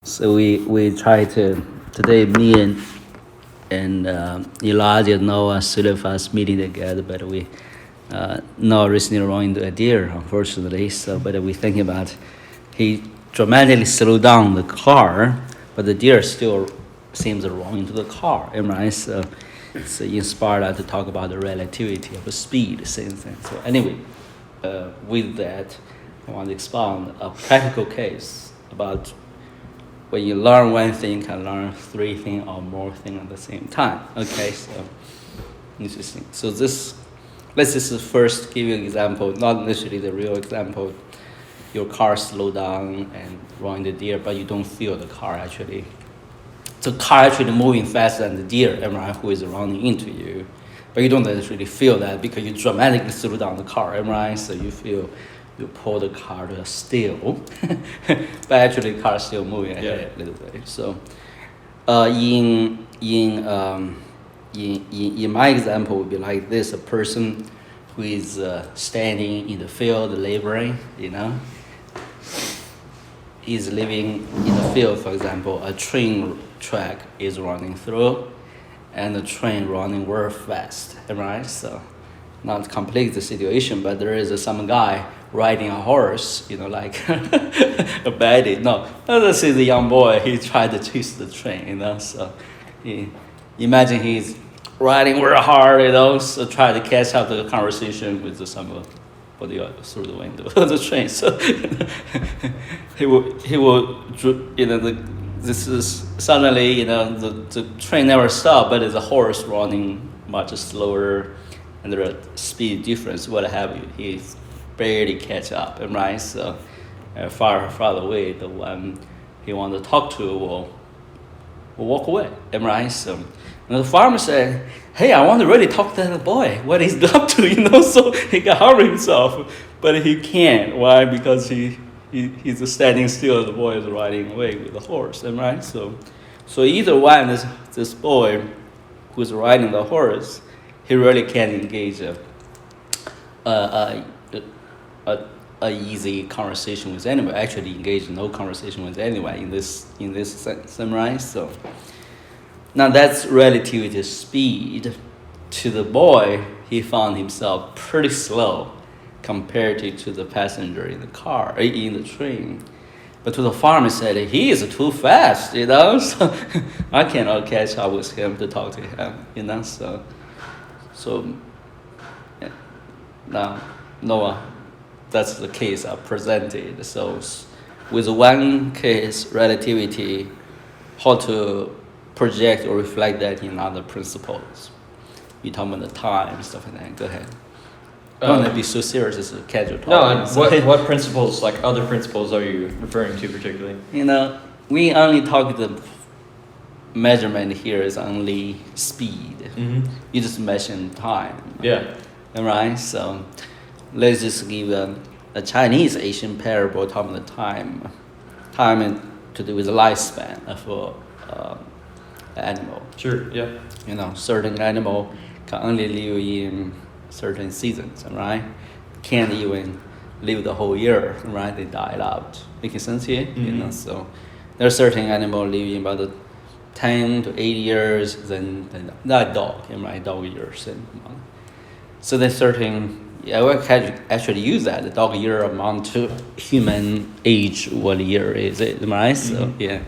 So we try to today me and Elijah Noah should have us meeting together, but we Noah recently ran into a deer, unfortunately. So but we thinking about he dramatically slowed down the car, but the deer still seems to run into the car, right? So it's inspired us to talk about the relativity of the speed, same thing. So anyway, with that, I want to expound a practical case about when you learn one thing, you can learn three things or more things at the same time. Okay, so interesting. So let's just first give you an example, not necessarily the real example. Your car slow down and run the deer, but you don't feel the car actually. The car actually moving faster than the deer, right, who is running into you. But you don't necessarily feel that because you dramatically slow down the car, right? So you feel you pull the car to a still, but actually the car is still moving ahead a little bit. So in my example would be like this: a person who is standing in the field laboring, is living in the field. For example, a train track is running through, and the train running very fast, right? So not complete the situation, but there is some guy riding a horse, like a baddie. No, this is a young boy. He tried to chase the train, So imagine he's riding very hard, so try to catch up the conversation with someone through the window of the train. So he will, this is suddenly, the train never stopped, but it's a horse running much slower, and there are speed difference, what have you. He barely catch up, right? So far away, the one he want to talk to will walk away, right? So and the farmer said, "Hey, I want to really talk to the boy. What he's up to, So he can harm himself, but he can't. Why? Because he's standing still. The boy is riding away with the horse, right? So either one, this boy who's riding the horse, he really can't engage a easy conversation with anyone. Actually, engage no conversation with anyone in this sense, right? So now that's relativity speed. To the boy, he found himself pretty slow compared to the passenger in the car, in the train. But to the farmer, said he is too fast, So I cannot catch up with him to talk to him, So yeah. Now, Noah, that's the case I presented. So with one case, relativity, how to project or reflect that in other principles. We talk about the time, stuff like that. Go ahead. Don't have to be so serious as a casual talk. No, what principles, like other principles, are you referring to particularly? We only talk the measurement here is only speed. Mm-hmm. You just mention time. Yeah. Right? So let's just give a Chinese Asian parable talking the time. Time to do with the lifespan of an animal. Sure, yeah. Certain animal can only live in certain seasons, right? Can't even live the whole year, right? They died out. Making sense here? Mm-hmm. So there are certain animals living about 10 to 8 years, then that dog, right? Dog years. So there's certain, we can actually use that. The dog year amount to human age, what year is it, right? Mm-hmm. So, yeah.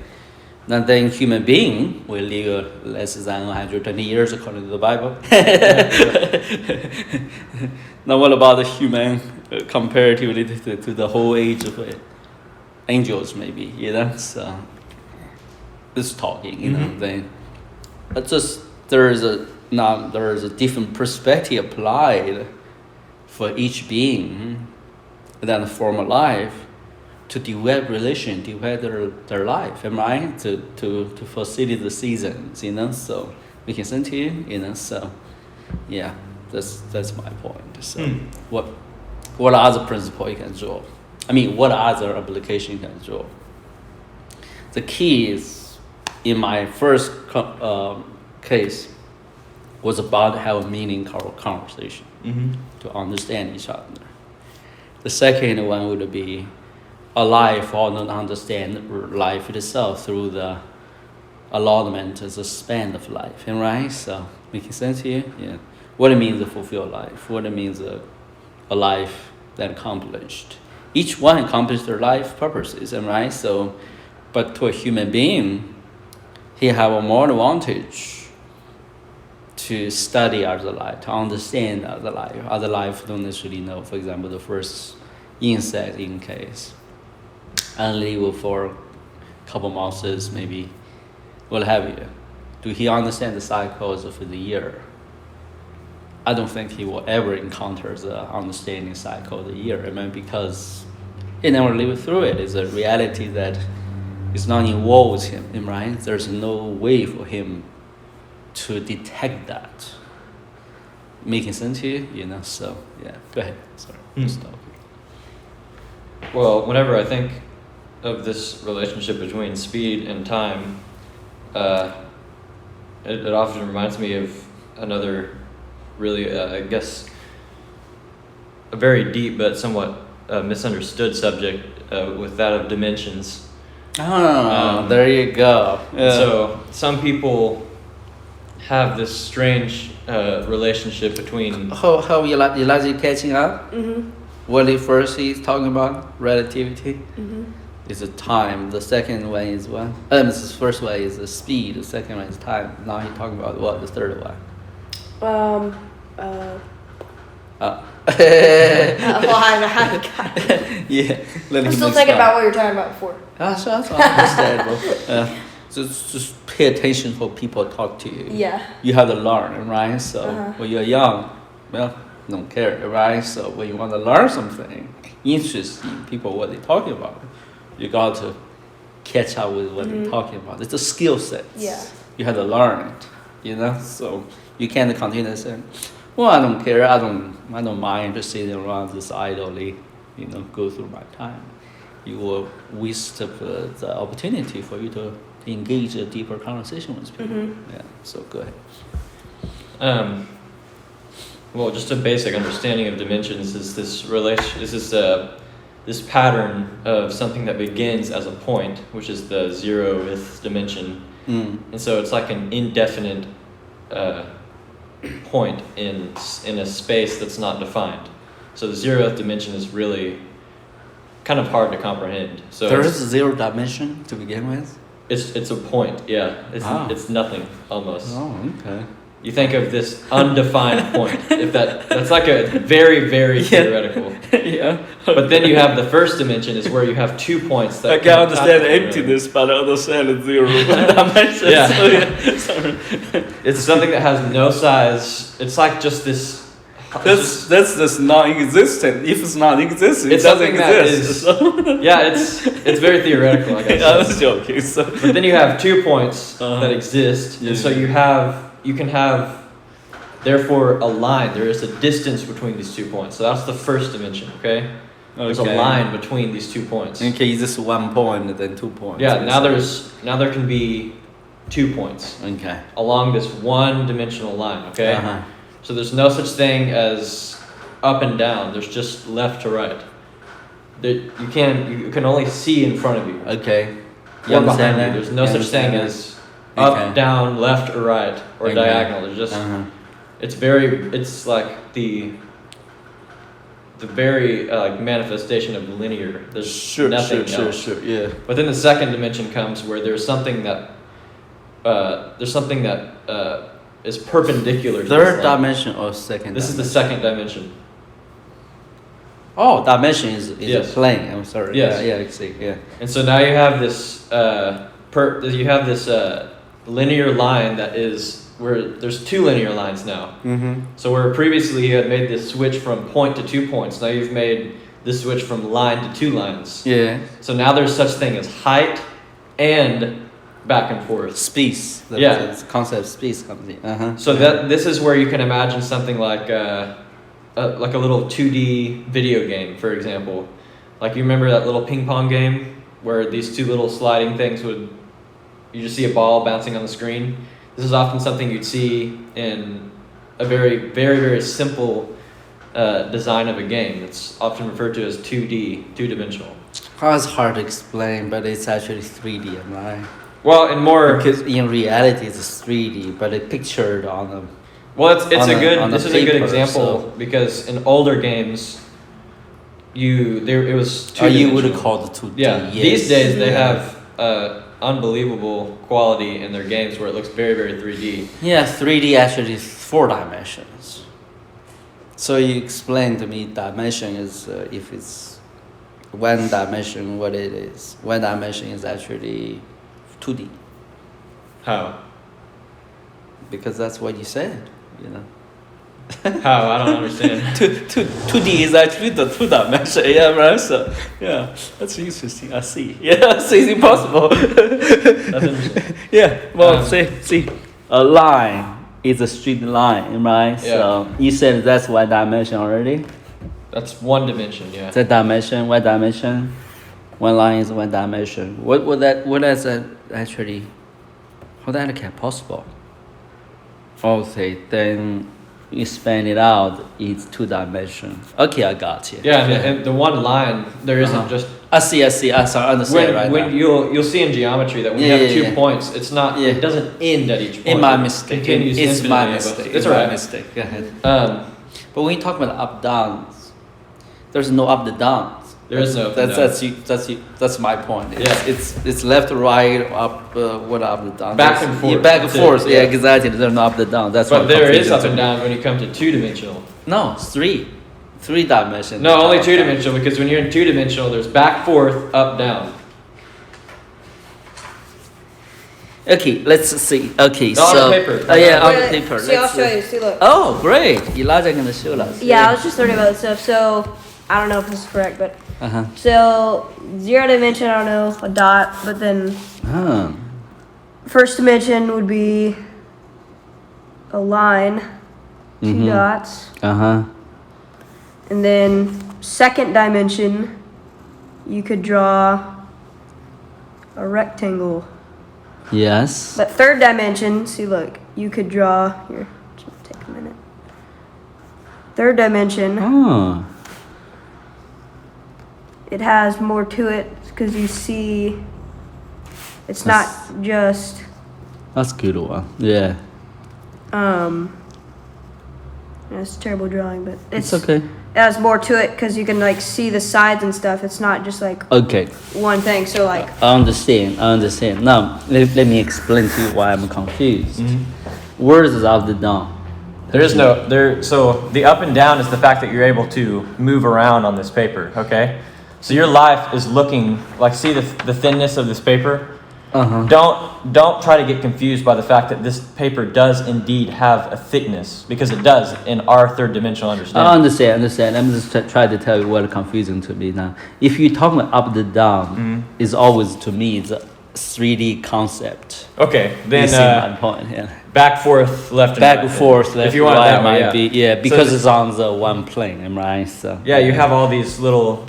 And then human being will live less than 120 years according to the Bible. Now what about the human comparatively to the whole age of angels maybe, So this talking, Mm-hmm. Then but just there is a different perspective applied for each being than the former life to develop their life, right? To facilitate the seasons, So making sense here, So yeah, that's my point. So what other principle you can draw? What other application you can draw? The key is, in my first case, was about have a meaningful conversation to understand each other. The second one would be alive or not understand life itself through the allotment, the span of life, right? So making sense here? Yeah. What it means to fulfill life, what it means a life that accomplished. Each one accomplished their life purposes, right? So, but to a human being, he have a more advantage to study other life, to understand other life. Other life don't necessarily know. For example, the first insect in case, and live for a couple months, maybe, what have you. Do he understand the cycles of the year? I don't think he will ever encounter the understanding cycle of the year, I mean, because he never lived through it. It's a reality that is not involves him, right? There's no way for him to detect that. Making sense here, So yeah, go ahead. Sorry, stop. Well, whenever I think of this relationship between speed and time, it often reminds me of another really, I guess, a very deep but somewhat misunderstood subject with that of dimensions. There you go. Yeah. So some people have this strange relationship between... How Elijah catching up? Mm-hmm. What he's talking about, relativity, Mm-hmm. is a time. The second one is what? The first one is the speed. The second one is time. Now he's talking about what? The third one. Well, Yeah. I'm still thinking about what you were talking about before. That's understandable. Just pay attention for people talk to you. Yeah. You have to learn, right? So Uh-huh. when you're young, well, don't care, right? So when you want to learn something interesting, people what they're talking about, you got to catch up with what they're talking about. It's a skill set. Yeah. You have to learn it, So you can't continue to say, well, I don't care. I don't mind just sitting around this idly, go through my time. You will waste the opportunity for you to engage a deeper conversation with people. Mm-hmm. Yeah. So go ahead. Well, just a basic understanding of dimensions is this pattern of something that begins as a point, which is the 0th dimension, and so it's like an indefinite point in a space that's not defined. So the 0th dimension is really kind of hard to comprehend. So there is 0 dimension to begin with. It's a point, yeah. It's nothing almost. Oh, okay. You think of this undefined point. If that's like a very, very theoretical. Yeah. But then you have the first dimension is where you have 2 points that I can understand emptiness, but I understand 0 dimension. Yeah. So, yeah. Sorry. It's something that has no size. It's like just this. That's non-existent. If it's non-existent, It's it doesn't something that exist. is. So. Yeah, it's very theoretical, I guess. I was joking. So. But then you have 2 points Uh-huh. that exist, Yeah. and so you can have, therefore, a line. There is a distance between these 2 points. So that's the first dimension. Okay. There's a line between these 2 points. Okay, is this 1 point and then 2 points? Yeah. Now there can be 2 points. Okay. Along this one-dimensional line. Okay. Uh-huh. So there's no such thing as up and down. There's just left to right. You can only see in front of you. Okay. You Or understand behind that? you. There's no You such thing understand as that? up, Okay. down, left, or right, or Okay. diagonal. There's just Uh-huh. it's like the very manifestation of linear. There's nothing else. Sure, yeah. But then the second dimension comes where there's something that is perpendicular to Third this line. dimension or second This is the dimension? second dimension. Oh, dimension is Yes. a plane. I'm sorry. Yes. Yeah, I see. Yeah. And so now you have this linear line that is where there's 2 linear lines now. Mm-hmm. So where previously you had made this switch from point to 2 points, now you've made this switch from line to 2 lines. Yeah. So now there's such thing as height and back and forth. Space. Yeah. The concept of space comes in. Uh-huh. So this is where you can imagine something like a little 2D video game, for example. Like you remember that little ping pong game where these 2 little sliding things you just see a ball bouncing on the screen. This is often something you'd see in a very, very, very simple design of a game. It's often referred to as 2D, 2-dimensional. Oh, it's hard to explain, but it's actually 3D, right? Well, and more Because in reality, it's 3D, but it's pictured on the. well, it's on a a- good. on This a is a good paper, example so- because in older games, it was two. You would call it 2D. Yeah. Yes. These days they Yeah. have unbelievable quality in their games where it looks very, very 3D. Yeah, 3D actually is 4 dimensions. So you explain to me dimension is if it's 1 dimension, what it is. 1 dimension is actually 2D How? because that's what you said. You know. How? I don't understand. 2D is actually the 2 dimension. Yeah, right. So yeah, that's interesting. I see. Yeah, so it's impossible. That's interesting. Yeah. Well, Um, see, a line is a straight line, right? Yeah. So you said that's 1 dimension already. That's 1 dimension. Yeah. It's a dimension, 1 dimension. 1 line is 1 dimension. What is that actually? How that can possible? Okay, then you span it out. It's 2 dimension. Okay, I got you. Yeah, and the 1 line there isn't just I see. I understand right when now. you'll see in geometry that when you Yeah, have yeah, 2 yeah. points, it's not Yeah. it doesn't end at each point. It's my It mistake. continues It's my infinitely, but mistake. It's It's alright. my mistake. Go ahead. Um, But when you talk about up downs, there's no up and downs. There is no up and That's my point. Yeah. It's left, right, up, what up and down. Back and forth. Yeah, back and That's it, forth. Yeah, yeah. exactly. There's no up and down. That's but what there is confusing up to and me. down when you come to 2-dimensional. No, it's 3 dimensions. No, only 2-dimensional because when you're in 2-dimensional, there's back, forth, up, down. Okay, let's see. Okay, On so the paper. Oh yeah, on the Wait, paper. See, I'll Let's show see. you. See, look. Oh, great! Elijah gonna show us. Yeah, I was just learning about this stuff, so I don't know if this is correct, but Uh huh. so 0 dimension, I don't know, a dot, but then Huh. first dimension would be a line, 2 dots, Uh huh. and then second dimension, you could draw a rectangle. Yes. But third dimension, see, look, you could draw here. It's gonna take a minute. Third dimension, Oh. it has more to it because you see, it's not just That's a good one. Yeah. it's a terrible drawing, but It's okay. It has more to it because you can like see the sides and stuff. It's not just like Okay. one thing. So like, I understand. Now, let me explain to you why I'm confused. Where is up and down? There is no there. So the up and down is the fact that you're able to move around on this paper. Okay, so your life is looking like see the thinness of this paper. Uh-huh. Don't try to get confused by the fact that this paper does indeed have a thickness because it does in our 3rd dimensional I understanding. understand. I'm just trying to tell you what confusing to me now. If you're talking about up and down, is always to me it's a 3D concept. Okay, You then see my point? Yeah. back, forth, left, and Back right. and forth, left if you want right it that way, might yeah. be So because this- it's on the one plane, right? So Yeah, you have all these little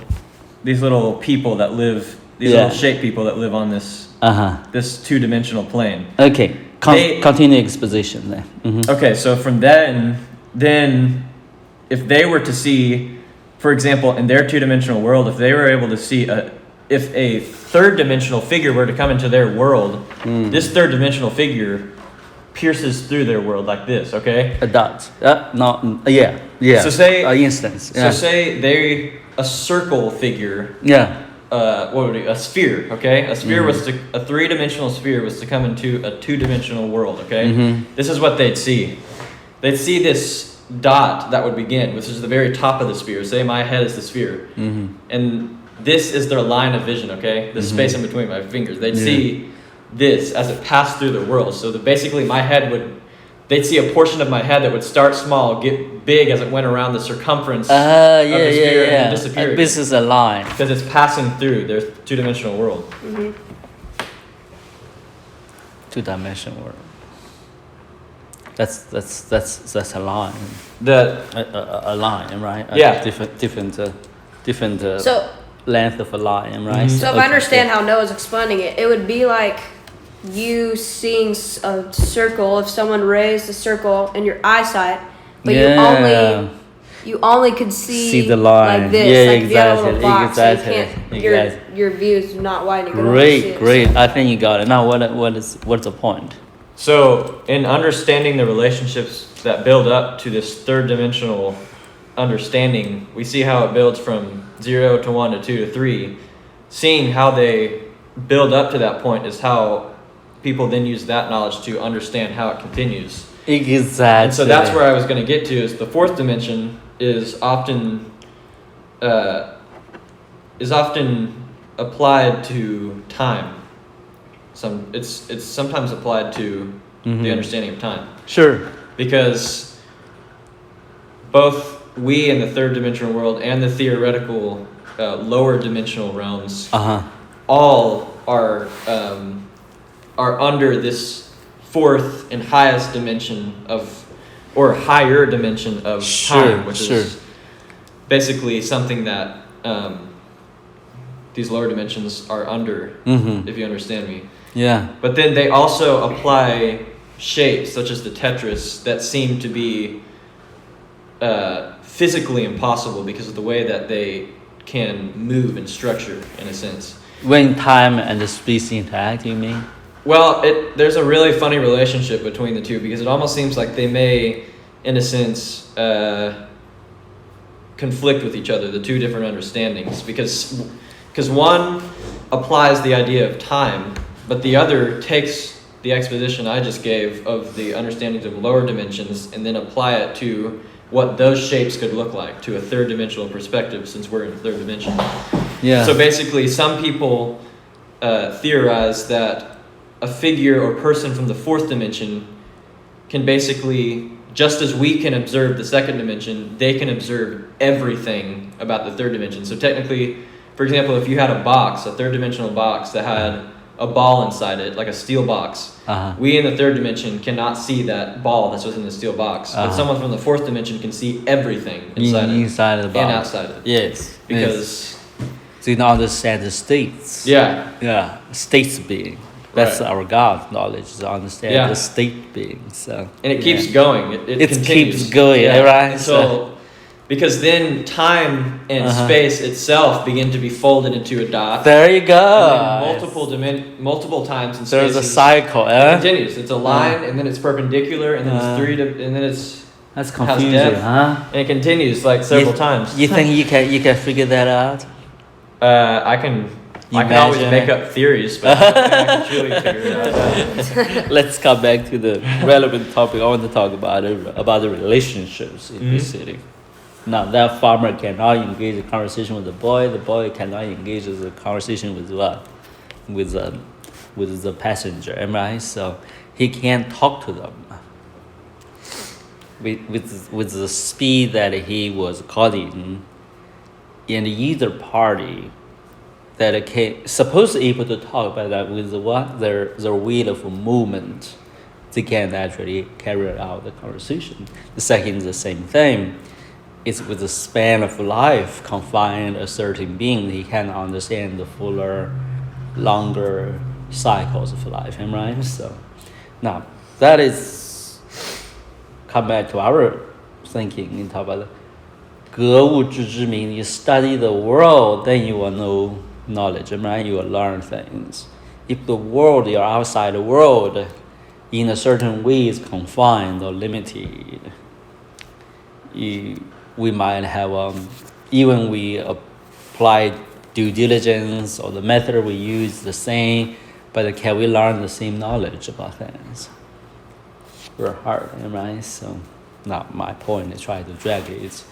people that live, these Yeah. little shape people that live on this Uh-huh. 2-dimensional plane. Okay. They- Continue exposition then. Okay, so from then if they were to see, for example, in their 2-dimensional world, if they were able to see if a 3rd dimensional figure were to come into their world, this 3rd dimensional figure pierces through their world like this, okay? A dot. No. Yeah. So say- instance. So Yeah. say a circle figure, Yeah. what would it be? A sphere, okay? A sphere was a 3-dimensional sphere was to come into a 2-dimensional world, okay? This is what they'd see. They'd see this dot that would begin, which is the very top of the sphere. Say my head is the sphere, and this is their line of vision, okay? The space in between my fingers. They'd see this as it passed through their world. So that basically they'd see a portion of my head that would start small, get big as it went around the circumference of the sphere and then disappear. This is a line. Because it's passing through their 2-dimensional world. 2-dimensional world. That's a line. A line, right? Yeah. Different so length of a line, right? so if I understand how Noah's explaining it, it would be like you seeing a circle. If someone raised a circle in your eyesight, but you only you only could see the line. like this, Yeah, like if you have a little exactly, box, so exactly, you can't, exactly. your view is not wide. You can only see Great, it, great. so- I think you got it. Now, what's the point? So, in understanding the relationships that build up to this third dimensional understanding, we see how it builds from 0 to 1 to 2 to 3. Seeing how they build up to that point is how people then use that knowledge to understand how it continues. Exactly. And so that's where I was going to get to, is the fourth dimension is often applied to time. It's sometimes applied to the understanding of time. Sure. Because both we in the third dimensional world and the theoretical lower dimensional realms all are under this fourth and highest dimension or higher dimension of time, which is basically something that these lower dimensions are under, if you understand me. Yeah. But then they also apply shapes, such as the Tetris, that seem to be physically impossible because of the way that they can move and structure, in a sense. When time and the space interact, you mean? Well, there's a really funny relationship between the two, because it almost seems like they may, in a sense, conflict with each other, the two different understandings, because one applies the idea of time, but the other takes the exposition I just gave of the understandings of lower dimensions and then apply it to what those shapes could look like to a third dimensional perspective, since we're in a third dimension. Yeah. So basically, some people theorize that a figure or person from the fourth dimension can basically, just as we can observe the second dimension, they can observe everything about the third dimension. So technically, for example, if you had a box, a third dimensional box that had a ball inside it, like a steel box, we in the third dimension cannot see that ball that's within the steel box. But someone from the fourth dimension can see everything inside of the box and outside it. Yes. Because so you understand the states. Yeah. States being. That's our God knowledge, to understand the state being. So. And it keeps going. It continues. Keeps going, right? Because then time and space itself begin to be folded into a dot. There you go. And then multiple times in space. There's a cycle. It continues. It's a line, and then it's perpendicular, and then it's and then it's. That's confusing, huh? And it continues like several times. You think you can figure that out? I can always make up theories, but I can truly figure it out. Let's come back to the relevant topic. I want to talk about the relationships in this city. Now, that farmer cannot engage in conversation with the boy cannot engage in the conversation with what? With the passenger, right? So he can't talk to them with the speed that he was caught in either party that supposed to be able to talk, but that with their will of movement, they can't actually carry out the conversation. The second is the same thing. It's with the span of life confined a certain being, he can understand the fuller, longer cycles of life, right? So now that is come back to our thinking in talk about you study the world, then you will know knowledge, right? You will learn things. If the world, your outside world, in a certain way is confined or limited, we might have, even we apply due diligence or the method we use the same, but can we learn the same knowledge about things? Very hard, right? So now my point is trying to drag it.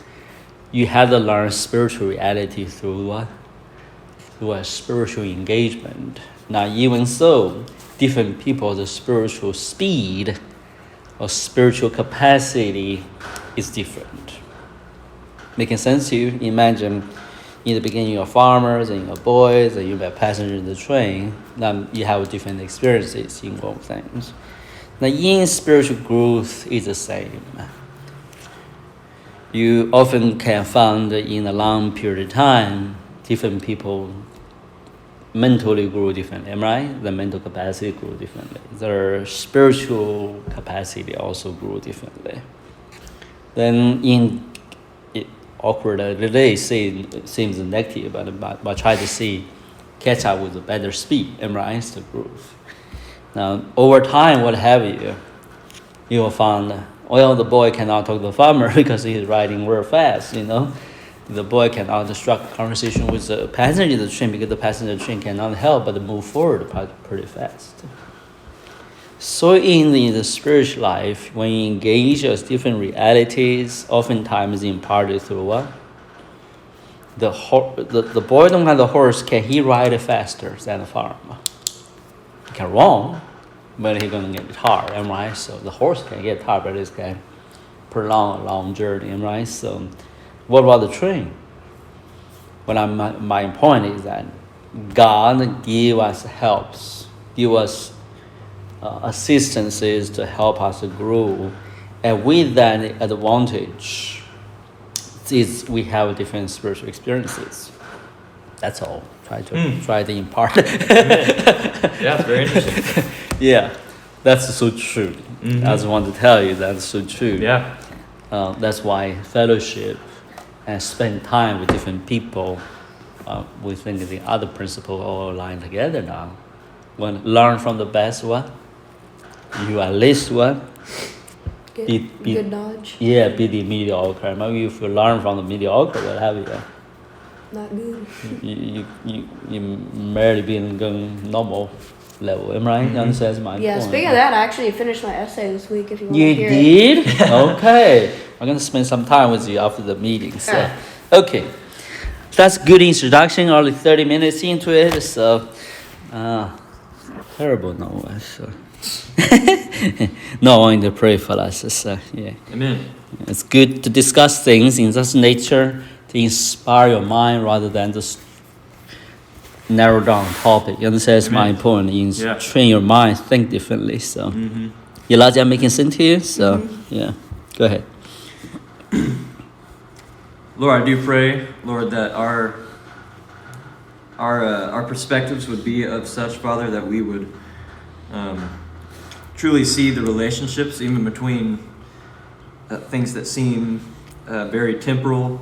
You have to learn spiritual reality through what? Through a spiritual engagement. Now, even so, different people's spiritual speed or spiritual capacity is different. Making sense to you? Imagine in the beginning you're farmers and you're boys and you're a passenger in the train. Now you have different experiences in both things. Now in spiritual growth is the same. You often can find in a long period of time, different people mentally grow differently, right? The mental capacity grew differently. Their spiritual capacity also grew differently. Then awkward. Today seems negative, but try to catch up with a better speed, embrace the growth. Now, over time, what have you, you will find, well, the boy cannot talk to the farmer because he's riding real fast, The boy cannot strike a conversation with the passenger of the train because the passenger of the train cannot help but move forward pretty fast. So in the spiritual life, when you engage with different realities, oftentimes imparted through what? The boy don't have the horse, can he ride it faster than the farmer? He can run, but he's going to get tired, right? So the horse can get tired, but it can prolong a long journey, right? So what about the train? Well, my point is that God give us helps, give us assistances to help us grow, and with that advantage, is we have different spiritual experiences. That's all. Try to impart. Yeah, it's very interesting. Yeah, that's so true. I just want to tell you that's so true. Yeah. That's why fellowship and spend time with different people, we think the other principles all align together now. When learn from the best one, you at least one. Good knowledge. Yeah, be the mediocre. Maybe if you learn from the mediocre, what have you? Not good. You merely be in the normal level, am I right? That's my Yeah, point. speaking of that, I actually finished my essay this week if you want to You hear did? Okay. I'm going to spend some time with you after the meeting. So, Alright. okay. That's good introduction, only 30 minutes into it. So, terrible no. So. No, I want to pray for us. So, yeah. Amen. It's good to discuss things in this nature to inspire your mind rather than just narrow down topic. You understand? That's my point. Train your mind, think differently. So, Elijah making sense to you? So, yeah, go ahead. Lord, I do pray, Lord, that our perspectives would be of such, Father, that we would truly see the relationships even between things that seem very temporal,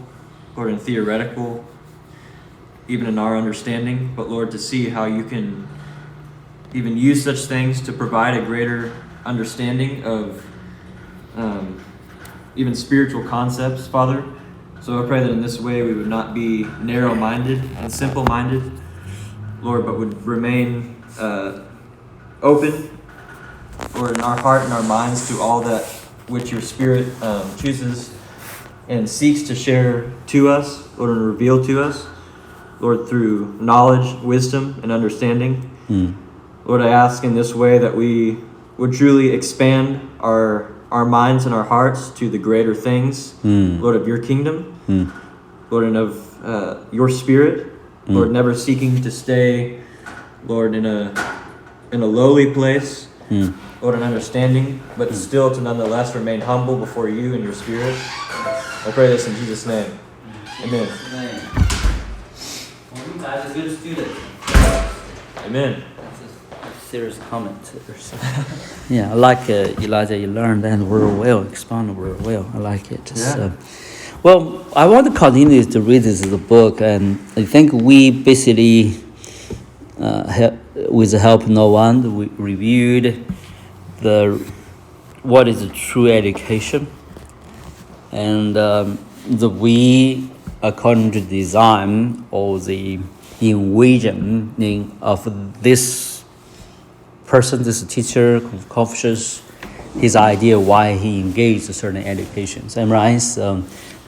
Lord, and theoretical, even in our understanding, but Lord, to see how you can even use such things to provide a greater understanding of even spiritual concepts, Father. So I pray that in this way we would not be narrow-minded and simple-minded, Lord, but would remain open, Lord, in our heart and our minds to all that which your Spirit chooses and seeks to share to us, Lord, and reveal to us, Lord, through knowledge, wisdom, and understanding. Lord, I ask in this way that we would truly expand our minds and our hearts to the greater things, Lord, of your kingdom, Lord, and of your Spirit, Lord, never seeking to stay, Lord, in a lowly place, Lord, in understanding, but still to nonetheless remain humble before you and your Spirit. I pray this in Jesus' name. Amen. Well, you guys are good students. Amen. Serious comment. Yeah, I like Elijah. You learned that word well, expound the word well. I like it. Yeah. Well, I want to continue to read this book, and I think we basically, with the help of no one, we reviewed what is a true education, and we, according to design or the envisioning of this person, this teacher, Confucius, his idea why he engaged a certain education. So, right? So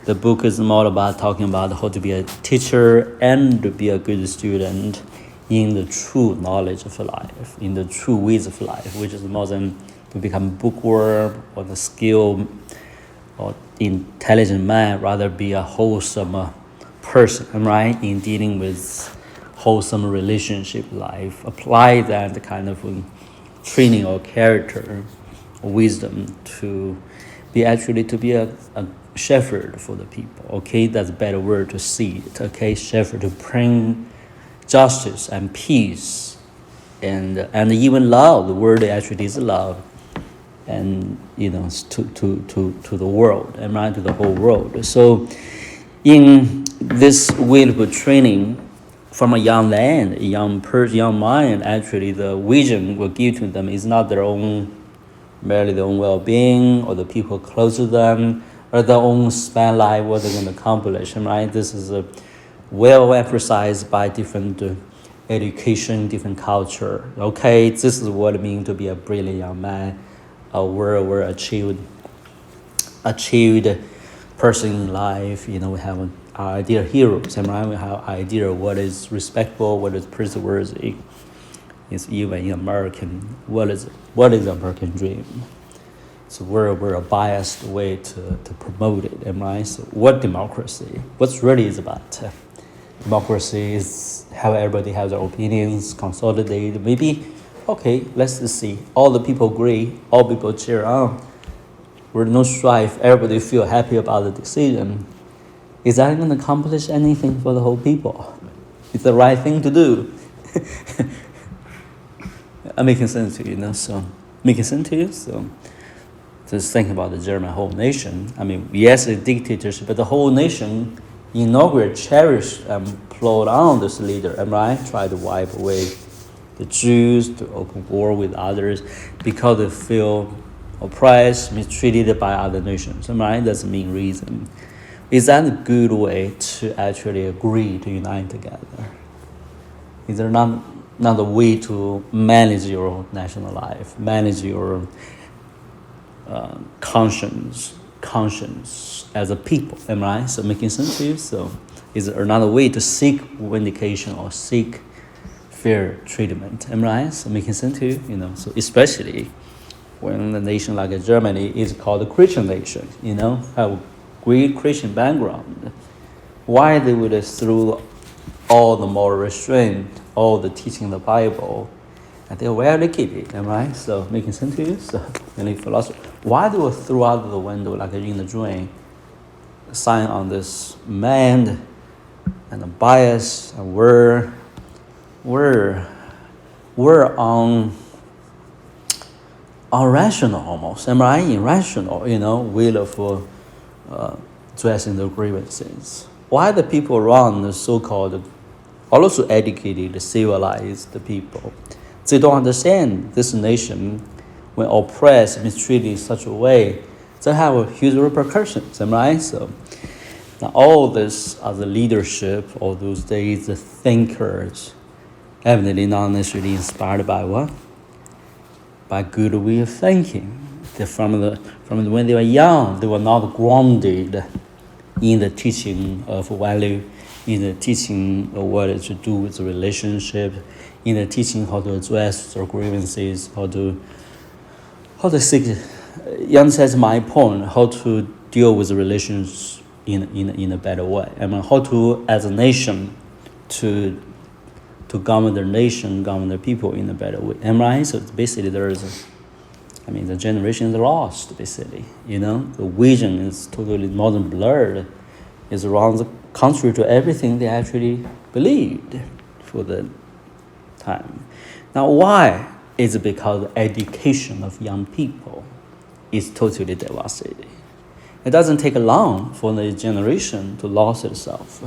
the book is more about talking about how to be a teacher and to be a good student in the true knowledge of life, in the true ways of life, which is more than to become bookworm or the skill or intelligent man, rather be a wholesome person, right? In dealing with wholesome relationship life, apply that kind of training or character or wisdom to be a shepherd for the people. Okay, that's a better word to see it. Okay, shepherd, to bring justice and peace and even love. The word actually is love, and to the world, and right, to the whole world. So In this way of training, from a young land, a young mind, actually the vision will give to them is not their own, merely their own well-being or the people close to them or their own span life, what they're going to accomplish, right? This is well emphasized by different education, different culture. Okay, this is what it means to be a brilliant young man, a well achieved person in life. We have an ideal heroes, right? We have idea of what is respectable, what is praiseworthy. It's even in American, what is the American dream? So we're a biased way to promote it, right? So what democracy? What's really is about? Democracy is how everybody has their opinions, consolidate. Maybe, okay, let's just see. All the people agree, all people cheer on. We're no strife, everybody feel happy about the decision. Is that going to accomplish anything for the whole people? It's the right thing to do. I'm making sense to you, so making sense to you? So just think about the German whole nation. I mean, yes, a dictatorship, but the whole nation inaugurate, cherish, applaud on this leader, right? Try to wipe away the Jews, to open war with others because they feel oppressed, mistreated by other nations, right? That's the main reason. Is that a good way to actually agree to unite together? Is there not a way to manage your national life, manage your conscience as a people, am I right? So making sense to you? So is there another way to seek vindication or seek fair treatment, am I right? So making sense to you? So especially when a nation like Germany is called a Christian nation, have a great Christian background. Why they would through all the moral restraint, all the teaching of the Bible, and they rarely keep it, am I right? So making sense to you? So any philosophy. Why they will throw out the window like in the dream, sign on this man and the bias, and we're irrational almost, am I right? Irrational, will of addressing the grievances. Why the people around the so-called also educated, civilized people, they don't understand this nation when oppressed, mistreated in such a way, they have huge repercussions, am I right? So now all this as the leadership of those days, the thinkers, evidently not necessarily inspired by what? By good way of thinking. From when they were young, they were not grounded in the teaching of value, in the teaching of what to do with the relationship, in the teaching how to address their grievances, how to seek. You understand my point? How to deal with the relations in a better way. I mean, how to as a nation to govern their nation, govern their people in a better way. Am I right? So basically, the generation is lost. Basically, the vision is totally modern blurred. It's wrong, contrary to everything they actually believed for the time. Now, why? It's because the education of young people is totally devastated. It doesn't take long for the generation to lose itself.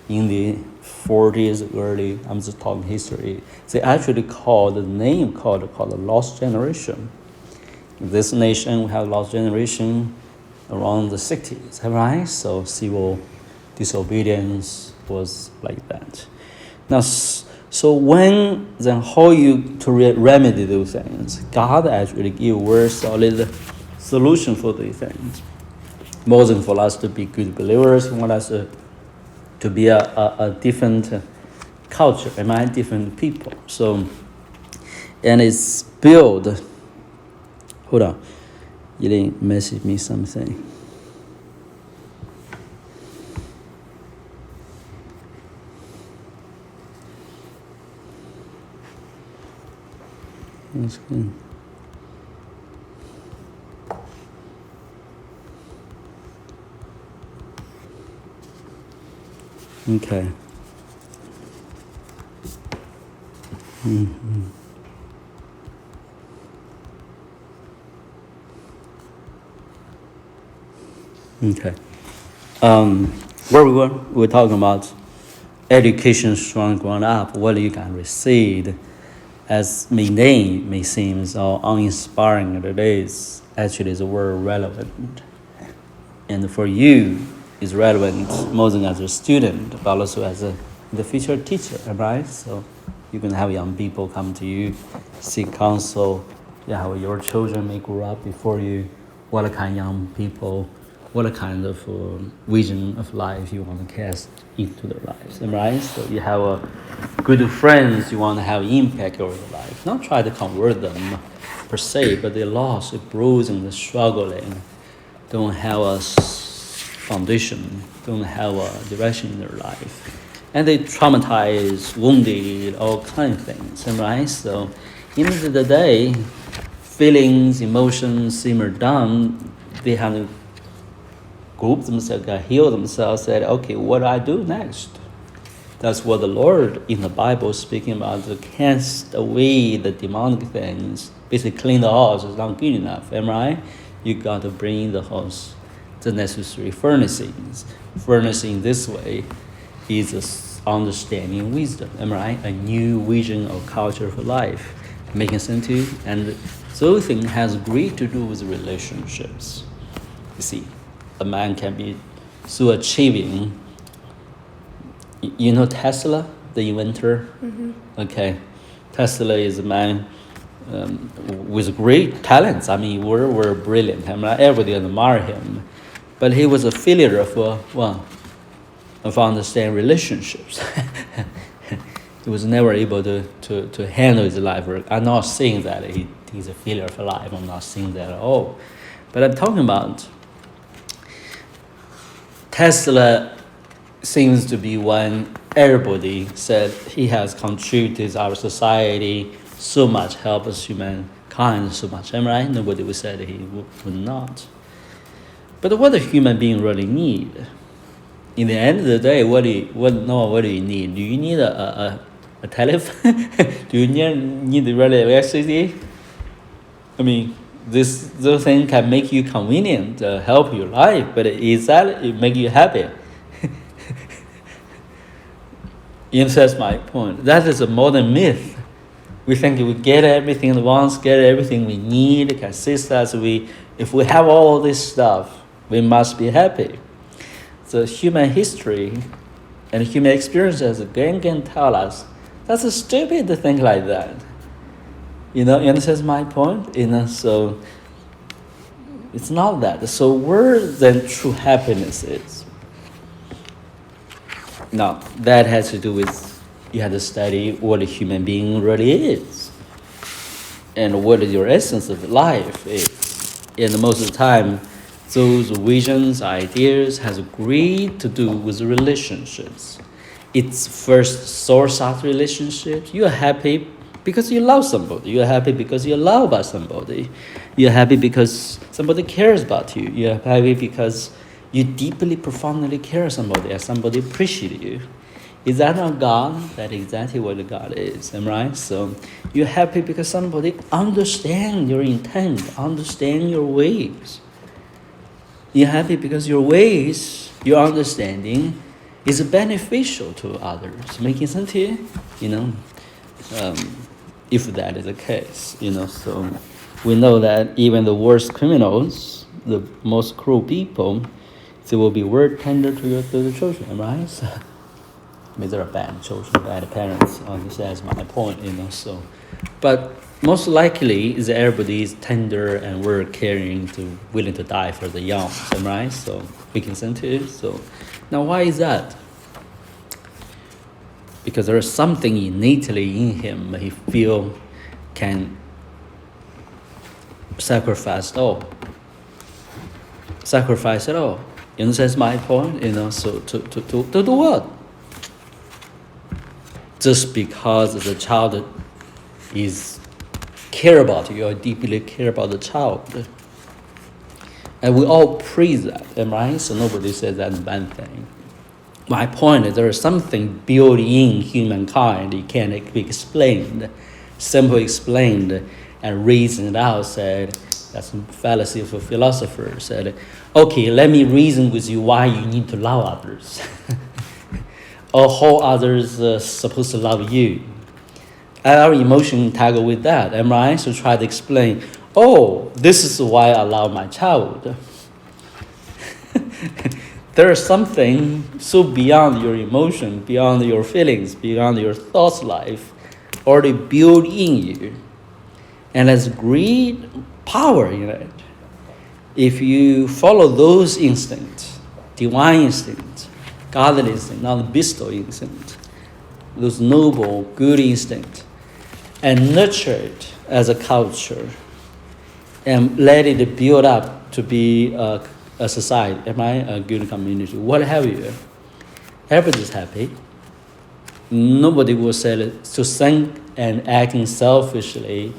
In the 40s, early, I'm just talking history, they actually called the lost generation. In this nation, we have lost generation around the 60s, right? So civil disobedience was like that. Now, so then how you to remedy those things? God actually give very solid solution for these things. More than for us to be good believers, He wants us to be a different culture, different people. So, and it's built. Hold on, you didn't message me something. That's good. Okay. Mm-hmm. Okay. where we're talking about education from growing up, what you can receive, as may seem so uninspiring it is, actually is very relevant. And for you, it's relevant more than as a student, but also as the future teacher, right? So you can have young people come to you, seek counsel, how your children may grow up before you, what kind of young people, what kind of vision of life you want to cast into their lives, right? So you have good friends, you want to have impact over their life. Not try to convert them per se, but they're lost, they're bruising, they're struggling, don't have a foundation, don't have a direction in their life. And they traumatized, wounded, all kinds of things, right? So in the end of the day, feelings, emotions simmer down, they have to group themselves, heal themselves, said, okay, what do I do next? That's what the Lord in the Bible is speaking about, to cast away the demonic things, basically clean the house is not good enough, am I right? You got to bring the house the necessary furnishings. Furnishing this way is understanding wisdom, am I right? A new vision or culture for life, making sense to you? And those things has great to do with relationships. You see, a man can be so achieving. You know Tesla, the inventor? Mm-hmm. Okay. Tesla is a man with great talents. I mean, we're brilliant. I mean, everybody admire him. But he was a failure of understanding relationships. He was never able to handle his life. I'm not saying that he's a failure of life. I'm not saying that at all. But I'm talking about Tesla seems to be one everybody said he has contributed to our society so much, help us humankind so much. Am I right? Nobody would say that he would not. But what do human being really need? In the end of the day, what do you need? Do you need a telephone? Do you need really electricity? I mean, those things can make you convenient, help your life, but is that it make you happy? That's my point. That is a modern myth. We think we get everything at once, get everything we need, can assist us. If we have all this stuff, we must be happy. So human history and human experiences again can tell us that's a stupid to think like that. You understand my point? So it's not that. So where then true happiness is? Now, that has to do with you have to study what a human being really is and what your essence of life is. And most of the time, those visions, ideas has great to do with relationships. It's first source of relationships. You're happy because you love somebody. You're happy because you're loved by somebody. You're happy because somebody cares about you. You're happy because you deeply, profoundly care somebody and somebody appreciates you. Is that not God? That's exactly what God is, am I right? So you're happy because somebody understands your intent, understands your ways. You're happy because your ways, your understanding is beneficial to others. Making sense here? If that is the case, so we know that even the worst criminals, the most cruel people, they will be very tender to the children, right? So, I mean, there are bad children, bad parents. That's my point, So, but most likely, is everybody is tender and we're caring, willing to die for the young, right? So we can send to it. So now, why is that? Because there is something innately in him he feel can sacrifice it all. Sacrifice it all. That's my point. So to do what? Just because the child is care about you or deeply care about the child. And we all praise that, am I right? So nobody says that's a bad thing. My point is there is something built in humankind it can't be explained, simply explained and reasoned out, said That's a fallacy of a philosopher. Said, okay, let me reason with you why you need to love others, or how others are supposed to love you. Our emotion tackle with that, am I? So try to explain. Oh, this is why I love my child. There is something so beyond your emotion, beyond your feelings, beyond your thoughts life, already built in you, and has great power in it. If you follow those instincts, divine instincts, godly instinct, not beastly instinct, those noble, good instincts, and nurture it as a culture, and let it build up to be a society, am I? A good community, what have you. Everybody's happy. Nobody will say to think and acting selfishly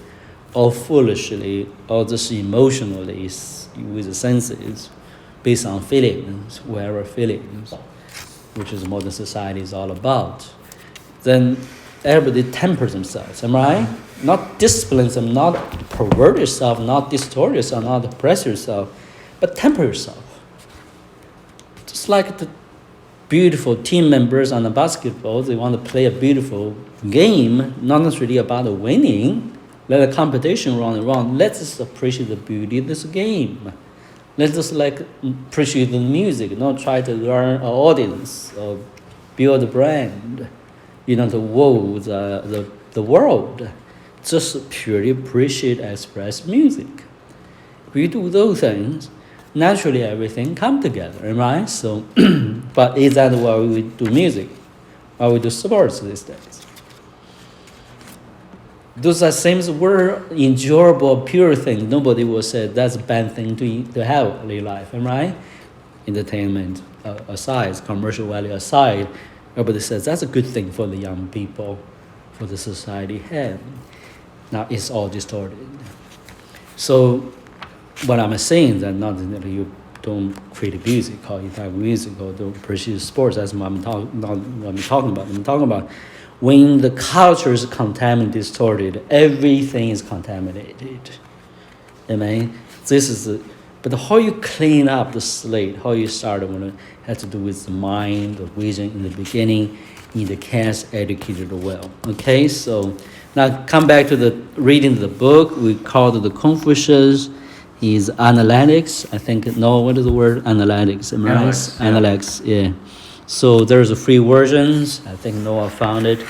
or foolishly or just emotionally with the senses based on feelings, whatever feelings, which is modern society is all about. Then everybody tempers themselves, am I? Not discipline them, not pervert yourself, not distort yourself, not oppress yourself, but temper yourself. Just like the beautiful team members on the basketball, they want to play a beautiful game, not necessarily about winning. Let the competition run around. Let's just appreciate the beauty of this game. Let's just appreciate the music, not try to learn an audience or build a brand, to wow the world. Just purely appreciate, express music. If you do those things, naturally everything come together, right? So, but is that why we do music? Why we do sports these days? Those are things were enjoyable, pure things. Nobody will say that's a bad thing to have in life, right? Entertainment aside, commercial value aside, everybody says that's a good thing for the young people, for the society have. Now it's all distorted. So what I'm saying is that not that you don't create music or you type music or don't pursue sports. That's what I'm talking about. I'm talking about when the culture is contaminated, distorted, everything is contaminated. I mean, but how you clean up the slate, how you start when it has to do with the mind, the vision in the beginning, in the cast educated well. Okay, so now come back to the reading the book. We called the Confucius. He's Analects. I think, no, what is the word? Analects. Analects, yeah. So there's a free versions. I think Noah found it.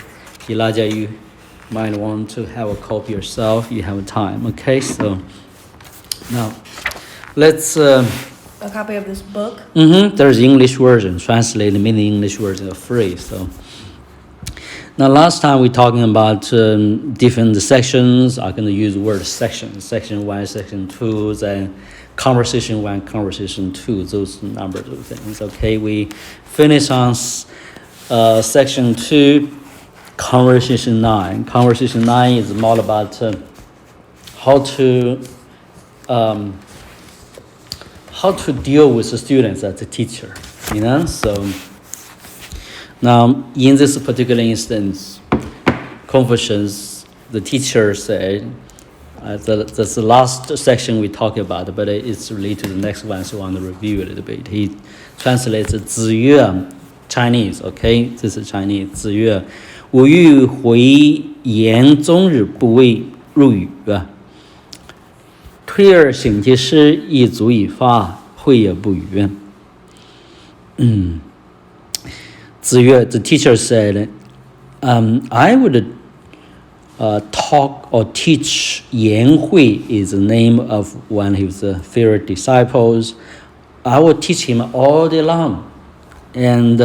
Elijah, you might want to have a copy yourself. You have time, okay? So now let's... a copy of this book? There's English version. Translated, many English versions are free, so... Now, last time we talking about different sections. I'm going to use the word section. Section 1, section 2, then conversation 1, conversation 2, those numbers of things. Okay, we finish on section 2, conversation 9. Conversation 9 is more about how to deal with the students as a teacher, so... Now, in this particular instance, Confucius, the teacher said, that's the last section we talked about, but it's related to the next one, so I want to review a little bit. He translates 子曰, Chinese, okay? This is Chinese. 子曰, 吾欲回言终日不为入语，推而省其师，亦足以发，诲也不语。子曰, the teacher said, I would talk or teach. Yan Hui is the name of one of his favorite disciples. I will teach him all day long. And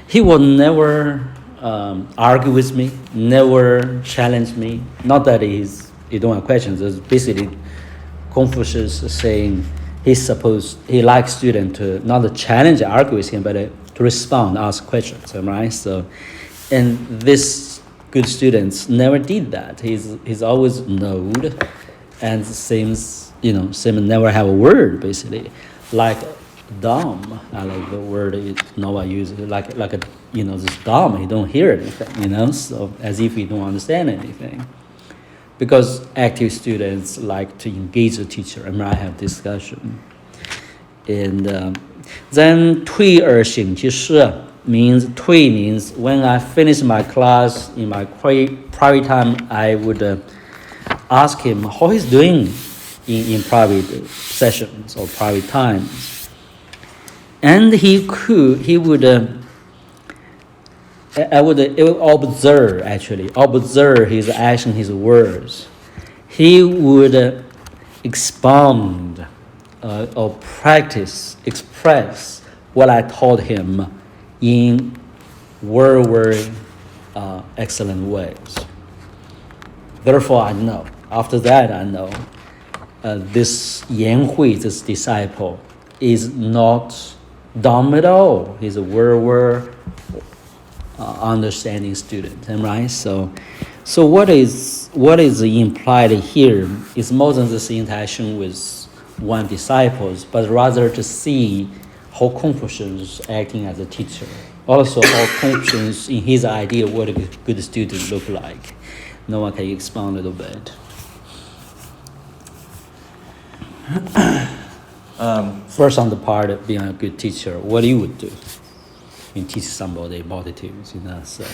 he will never argue with me, never challenge me. Not that he don't have questions. It's basically Confucius saying he likes students to not to challenge, argue with him, but to respond, ask questions, right? So, and this good students never did that. He's always node, and seems never have a word basically, like dumb. I like the word Noah uses, like a this dumb. He don't hear anything, so as if he don't understand anything. because active students like to engage the teacher, and I have discussion. And then 退而行其事 means 退 means when I finish my class in my private time, I would ask him how he's doing in private sessions or private times. And I would observe his action, his words. He would expound or express what I taught him in very excellent ways. Therefore, I know. After that, I know this Yan Hui, this disciple, is not dumb at all. He's a very understanding student, right? So what is implied here is more than this interaction with one disciple, but rather to see how Confucius is acting as a teacher. Also, how Confucius in his idea what a good student look like. No one can expound a little bit. First, on the part of being a good teacher, what you would do? You teach somebody multitudes, so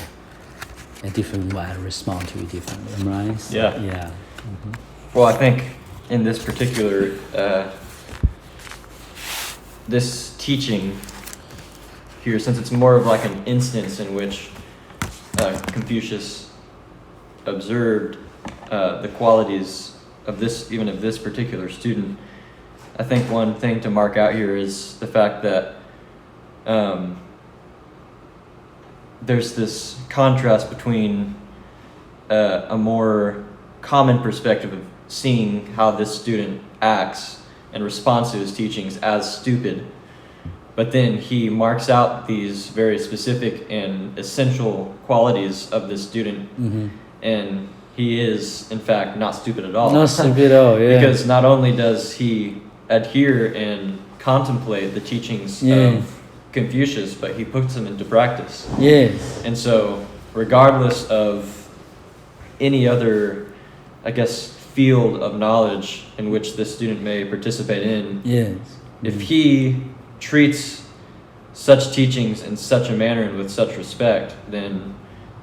a different way respond to it differently, right? So, yeah. Mm-hmm. Well, I think in this particular, this teaching here, since it's more of like an instance in which Confucius observed the qualities of this particular student, I think one thing to mark out here is the fact that there's this contrast between a more common perspective of seeing how this student acts and responds to his teachings as stupid, but then he marks out these very specific and essential qualities of this student, and he is, in fact, not stupid at all. Not stupid at all, yeah. Because not only does he adhere and contemplate the teachings of Confucius, but he puts them into practice. Yes. And so, regardless of any other, I guess, field of knowledge in which this student may participate in, if he treats such teachings in such a manner and with such respect, then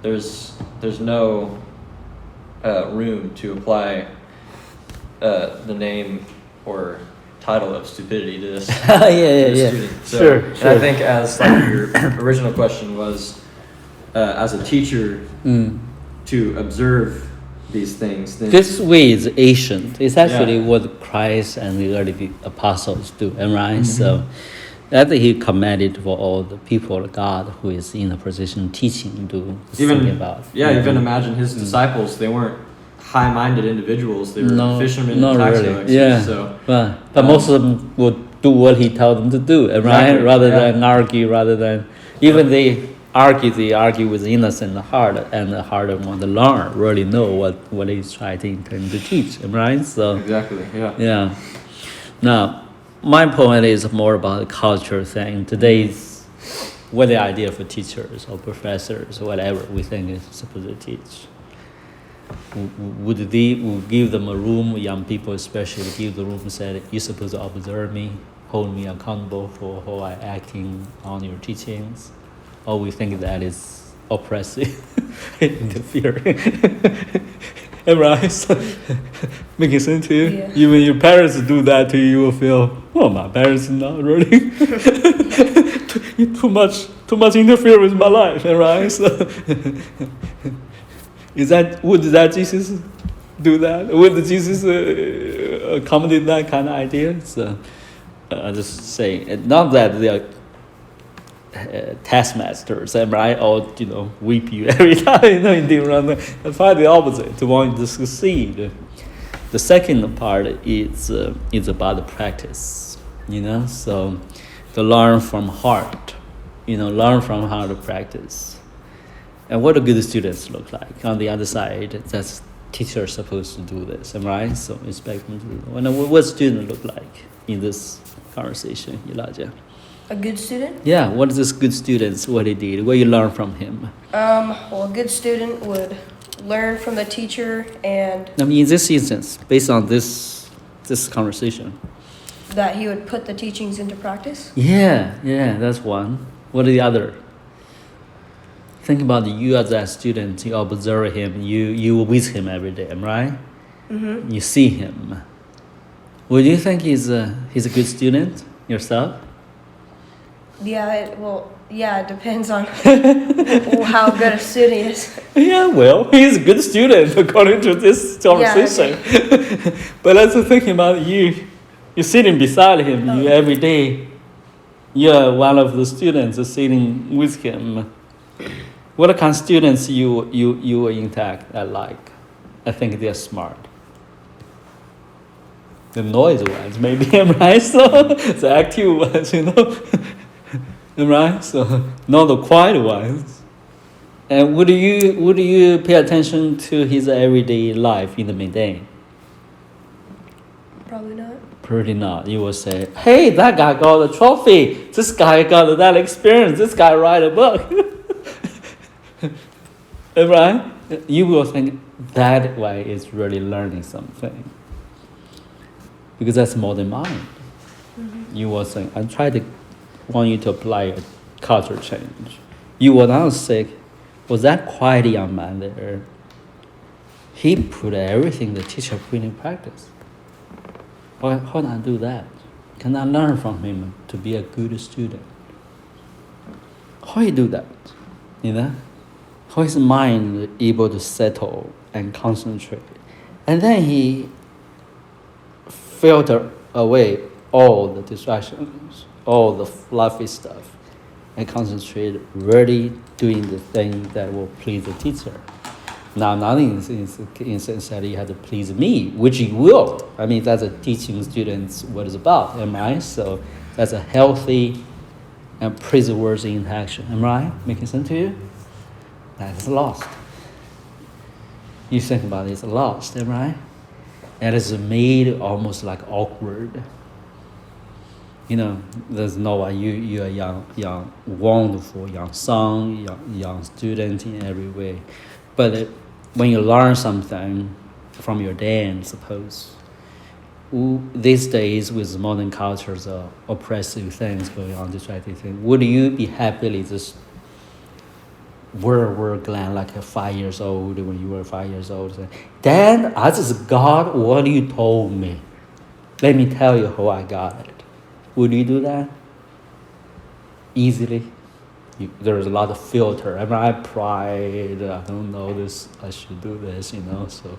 there's no room to apply the name or title of stupidity to this student. So, sure. And I think, as like your original question was, as a teacher, to observe these things. Then this way is ancient. It's actually what Christ and the early apostles do, right? So that he commanded for all the people of God who is in a position teaching to think about. Even imagine his disciples. They weren't high-minded individuals. They were fishermen and tax collectors. So, but most of them would do what he told them to do, right? Exactly, Rather than argue, even they argue with innocent heart, and the heart want to learn, really know what he's trying to intend to teach, right? So exactly, yeah. Now, my point is more about the culture thing. Today's what the idea for teachers or professors or whatever we think is supposed to teach. Would give them a room, young people especially, give the room and said, you're supposed to observe me, hold me accountable for how I acting on your teachings? Or we think that is oppressive, interfering. Right? So, making sense to you? Yeah. Even your parents do that to you, you will feel, oh, my parents not really. too much interfere with my life, right? So, would that Jesus do that? Would Jesus accommodate that kind of idea? So, just saying, not that they are taskmasters, right? Or whip you every time, in the run. I find the opposite. To want to succeed. The second part is about the practice. So to learn from heart. Learn from how to practice. And what do good students look like? On the other side, that's teachers supposed to do this, right? So expect them to do that. What student look like in this conversation, Elijah? A good student? Yeah, what is this good students, what he did, what you learn from him? Well, a good student would learn from the teacher and I mean, in this instance, based on this conversation. that he would put the teachings into practice. Yeah, that's one. What are the other? Think about you as a student. You observe him. You were with him every day, right? Mm-hmm. You see him. Would you think he's a good student yourself? Yeah, it depends on how good a student he is. Yeah, well, he's a good student according to this conversation. Yeah, But let's think about you. You're sitting beside him. You every day. You're one of the students sitting with him. What kind of students you intact? I like. I think they're smart. The noisy ones, maybe, right? So the active ones, right? So not the quiet ones. And would you pay attention to his everyday life in the midday? Probably not. Pretty not. You will say, "Hey, that guy got a trophy. This guy got that experience. This guy write a book." Right? You will think that way is really learning something. Because that's more than mind. Mm-hmm. You will think, want you to apply a culture change. You will not say, was that quiet young man there? He put everything the teacher put in practice. How can I do that? Can I learn from him to be a good student? How he do that? How his mind able to settle and concentrate, and then he filter away all the distractions, all the fluffy stuff, and concentrate really doing the thing that will please the teacher. Now, not in the sense that you have to please me, which you will. I mean, that's a teaching students what it's about, am I? So that's a healthy and praiseworthy interaction, am I? Making sense to you? That's lost. You think about it, it's lost, am I? And it's made almost like awkward. There's no way you're a young, wonderful young son, young student in every way. But when you learn something from your dad, suppose, these days with modern cultures, oppressive things going on, distracting things, would you be happily just were glad like 5 years old when you were 5 years old? Say, Dad, I just got what you told me. Let me tell you how I got it. Would you do that? Easily? There's a lot of filter. I pride. I don't know this. I should do this. So,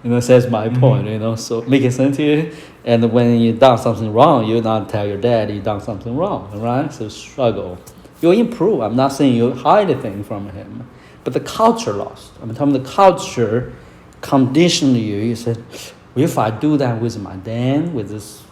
that's my point. So making sense to you. And when you done something wrong, you not tell your dad you done something wrong, right? So struggle. You'll improve. I'm not saying you hide anything from him, but the culture lost. I'm talking the culture conditioned you. You said, well, if I do that with my dad, with this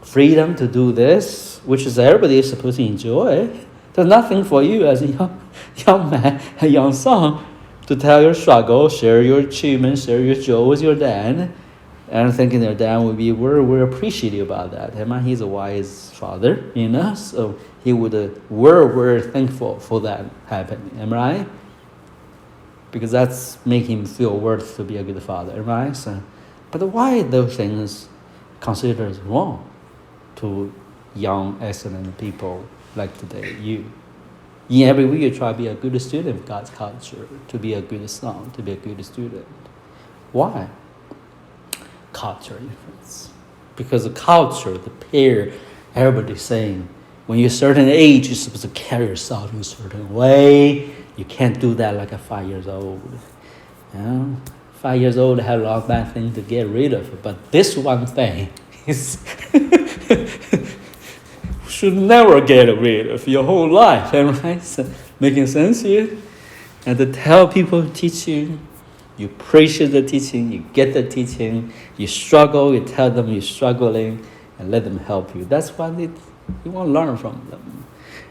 freedom to do this, which is everybody is supposed to enjoy, there's nothing for you as a young man, a young son, to tell your struggle, share your achievements, share your joy with your dad, and thinking their dad would be we're appreciative about that. He's a wise father, so he would we're thankful for that happening, am I right? Because that's make him feel worth to be a good father, am I right? So, but why those things considered wrong to young, excellent people like today? In every way you try to be a good student of God's culture, to be a good son, to be a good student. Why? Culture influence. Because the culture, the peer, everybody's saying, when you're a certain age, you're supposed to carry yourself in a certain way. You can't do that like a 5 years old. 5 years old have a lot of bad things to get rid of, but this one thing is should never get rid of your whole life, right? So, making sense here? And to tell people teaching, you appreciate the teaching, you get the teaching, you struggle, you tell them you're struggling, and let them help you. That's what you want to learn from them.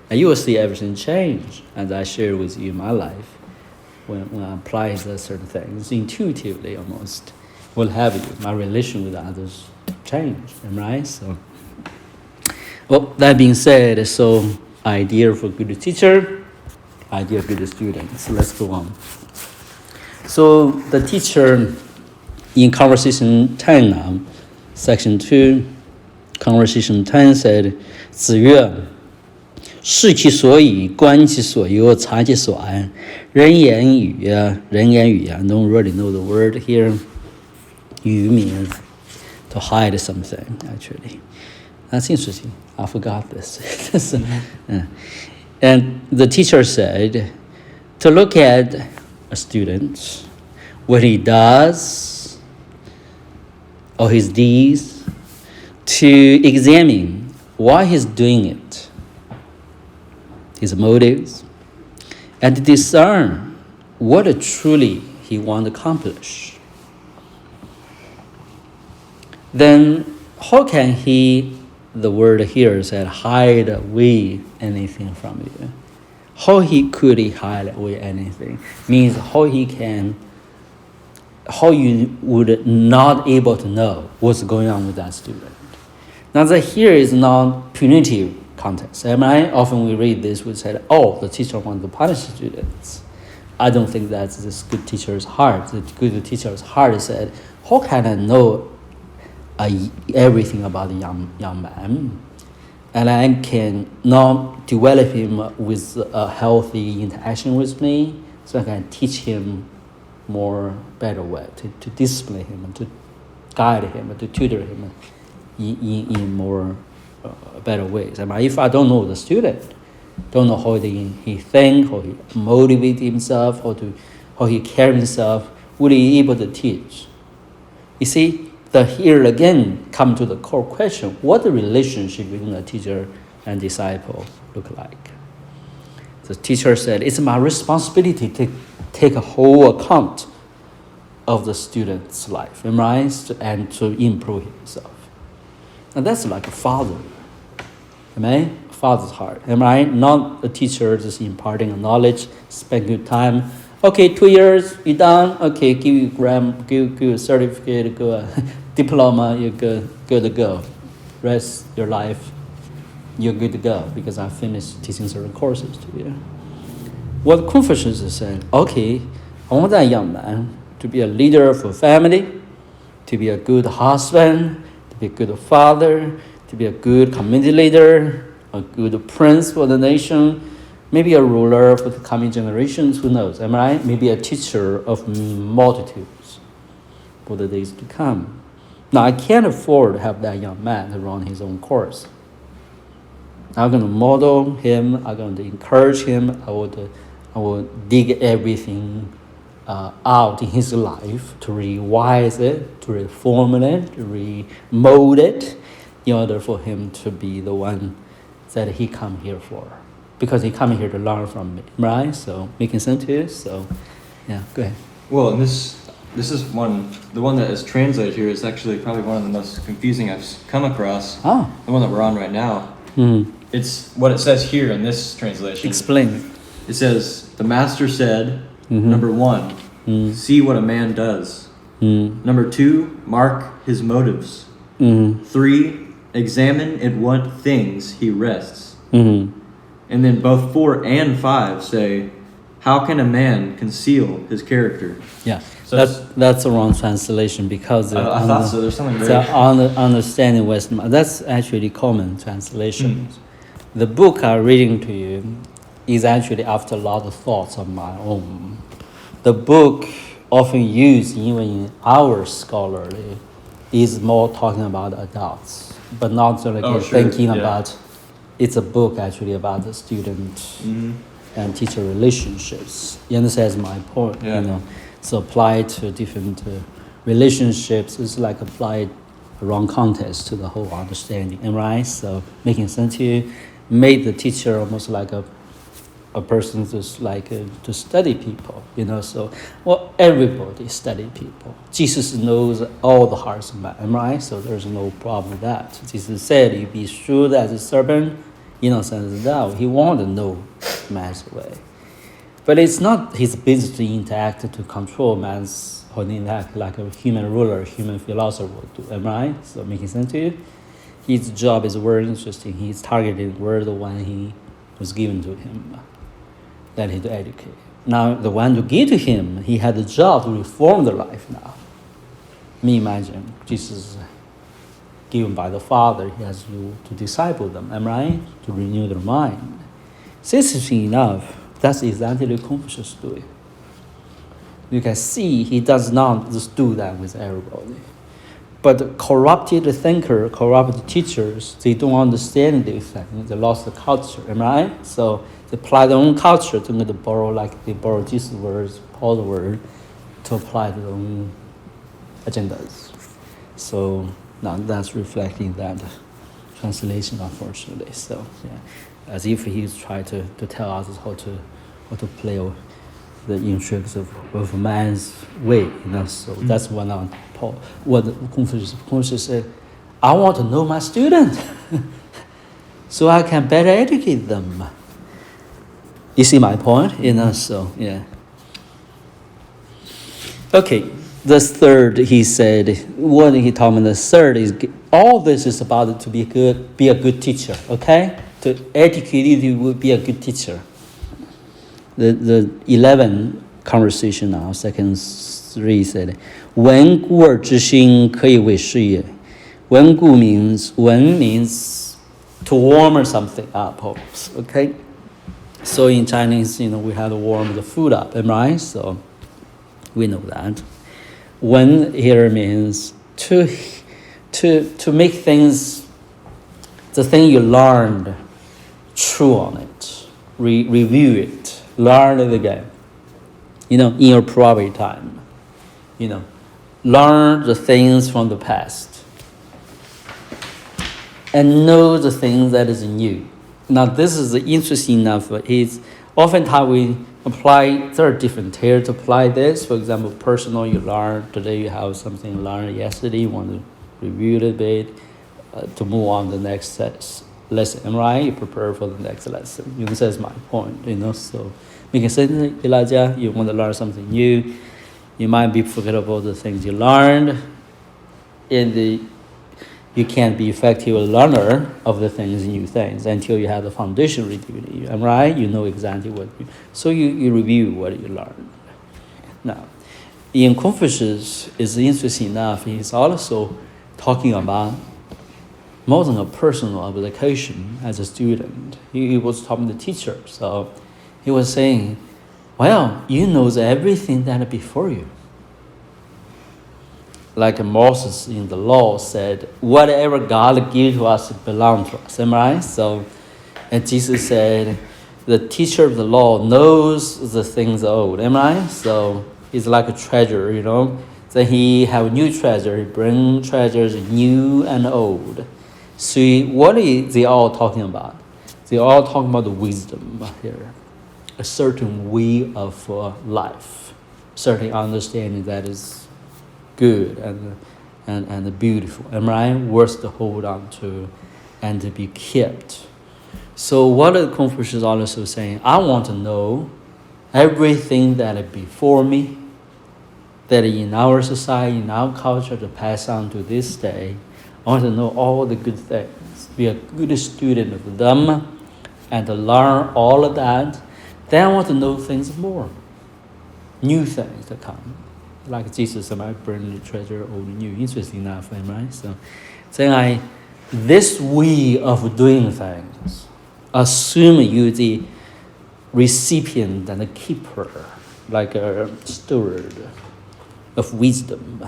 And you will see everything change, as I share with you in my life. When I apply certain things, intuitively almost, will have you. My relation with others change, right? So, well, that being said, so idea for good teacher, idea for good student. So let's go on. So the teacher in conversation 10 now, section 2, conversation 10 said, 子曰，视其所以，观其所由，察其所安。人言语啊，人言语啊。Don't really know the word here. 语 means to hide something, actually. That's interesting. I forgot this. And the teacher said, to look at a student, what he does or his deeds, to examine why he's doing it, his motives, and to discern what truly he wants to accomplish. Then how can he, the word here said, hide away anything from you? How could he hide away anything? Means how you would not able to know what's going on with that student. Now that here is not punitive context. Am I? Often we read this, we say, oh, the teacher wants to punish students. I don't think that's this good teacher's heart. The good teacher's heart said, how can I know everything about the young man? And I can not develop him with a healthy interaction with me, so I can teach him more better way, to discipline him, to guide him, to tutor him in more better ways. If I don't know the student, don't know how he think, how he motivate himself, how he carry himself, will he able to teach? You see, here again come to the core question: what the relationship between a teacher and disciple look like? The teacher said, "It's my responsibility to take a whole account of the student's life, right? And to improve himself." And that's like a father, amen? Father's heart, am I? Not a teacher just imparting a knowledge, spend good time. Okay, 2 years, you done. Okay, give you a certificate, diploma, you're good to go. Rest your life, you're good to go because I finished teaching certain courses to you. What Confucius said, okay, I want that young man to be a leader for family, to be a good husband, to be a good father, to be a good community leader, a good prince for the nation, maybe a ruler for the coming generations, who knows, am I right? Maybe a teacher of multitudes for the days to come. Now, I can't afford to have that young man to run his own course. I'm going to model him, I'm going to encourage him, I will dig everything out in his life to revise it, to reformulate, to remold it, in order for him to be the one that he come here for. Because he come here to learn from me, right? So, making sense to you? So, yeah, go ahead. Well, and this is the one that is translated here is actually probably one of the most confusing I've come across. Oh. The one that we're on right now. Mm. It's what it says here in this translation. Explain. It says, the master said, number 1, see what a man does. Number 2, mark his motives. 3, examine at what things he rests. And then both 4 and 5 say, how can a man conceal his character? Yeah, so that's the wrong translation because I thought so. There's something very... understanding Western. That's actually common translation. The book I'm reading to you is actually after a lot of thoughts of my own. The book often used even in our scholarly is more talking about adults, but not thinking about. It's a book actually about the student and teacher relationships. You understand my point? Yeah. You know, so apply to different relationships is like apply the wrong context to the whole understanding. And right, so making sense to you, made the teacher almost like a person just like to study people. You know, so everybody study people. Jesus knows all the hearts of man, right? So there's no problem with that. Jesus said, "You be shrewd as a serpent, innocent as a dove." He wanted to know man's way. But it's not his business to interact, to control man's or interact like a human ruler, human philosopher would do. Am I right? So making sense to you? His job is very interesting. He's targeted were the one he was given to him, that he to educate. Now the one to give to him, he had the job to reform the life now. Me imagine Jesus given by the Father, he has to disciple them, am I right? To renew their mind. Interesting enough, that's exactly Confucius doing. You can see he does not just do that with everybody. But corrupted thinker, corrupted teachers, they don't understand these things. They lost the culture, am I right? So they apply their own culture to borrow, like they borrow Jesus' words, Paul's word, to apply their own agendas. So now that's reflecting that translation, unfortunately. So yeah, as if he's trying to tell us how to play the intrigues of man's way, So that's one on Paul. What Confucius said, I want to know my student, so I can better educate them. You see my point, So yeah. Okay, the third, he said, what he told me, the third is all this is about to be a good teacher. Okay, to educate you to be a good teacher. The 11 conversation now, second 3 said, 闻故而知新，可以为师也. 闻故 means to warm something up. Okay, so in Chinese, we have to warm the food up, right? So we know that. 闻 here means to make things, the thing you learned, true on it, review it. Learn it again, in your private time, learn the things from the past and know the things that is new. Now, this is interesting enough. It's oftentimes we apply, there are different tiers to apply this. For example, personal, you learn, today you have something learned yesterday, you want to review it a bit to move on to the next lesson, right? You prepare for the next lesson. That's my point, so making sense, Elijah, you want to learn something new. You might be forget about the things you learned. You can't be effective learner of the new things until you have the foundation ready. Am I right? You know exactly so you review what you learned. Now, in Confucius, it's interesting enough, he's also talking about more than a personal application as a student. He was talking to the teacher, so he was saying, well, you know everything that before you. Like Moses in the law said, whatever God gave to us belongs to us, am I right? So, and Jesus said, the teacher of the law knows the things old, am I right? So, it's like a treasure, Then he have new treasure, he bring treasures new and old. See, what is they all talking about? They all talking about the wisdom here. A certain way of life, certain understanding that is good and beautiful, am I right? Worth to hold on to and to be kept. So what the Confucius is also saying, I want to know everything that is before me, that in our society, in our culture, to pass on to this day. I want to know all the good things, be a good student of them, and to learn all of that. Then I want to know things more, new things that come. Like Jesus, I bring the treasure old new. Interesting enough, right? So then this way of doing things, assume you the recipient and the keeper, like a steward of wisdom.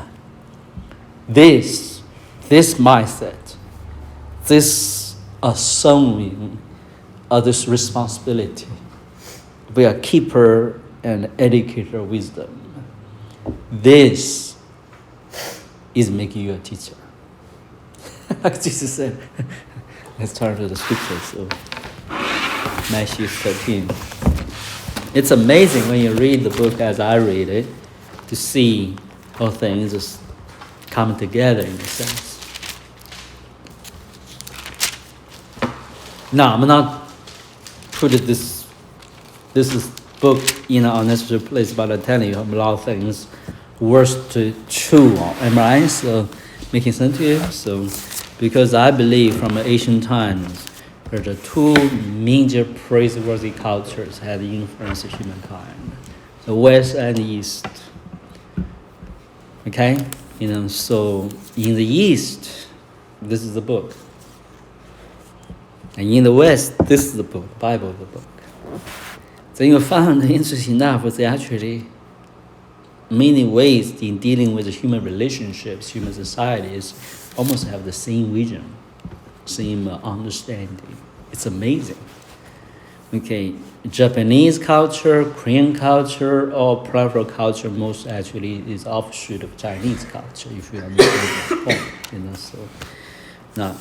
This mindset, this assuming of this responsibility, be a keeper and educator of wisdom. This is making you a teacher. Like Jesus said. Let's turn to the scriptures. So, Matthew 13. It's amazing when you read the book as I read it, to see how things just come together in a sense. Now, I'm not put this is book in an unnecessary place, but I'm telling you a lot of things worth to chew on. Am I right? So, making sense to you? So, because I believe from ancient times, there are two major praiseworthy cultures had influenced humankind. the West and the East. Okay? So in the East, this is the book. And in the West, this is the book, Bible, the book. Then you found, interesting enough, they actually, many ways in dealing with human relationships, human societies, almost have the same vision, same understanding. It's amazing. Okay, Japanese culture, Korean culture, or peripheral culture, most actually is offshoot of Chinese culture, if you understand the point. So now,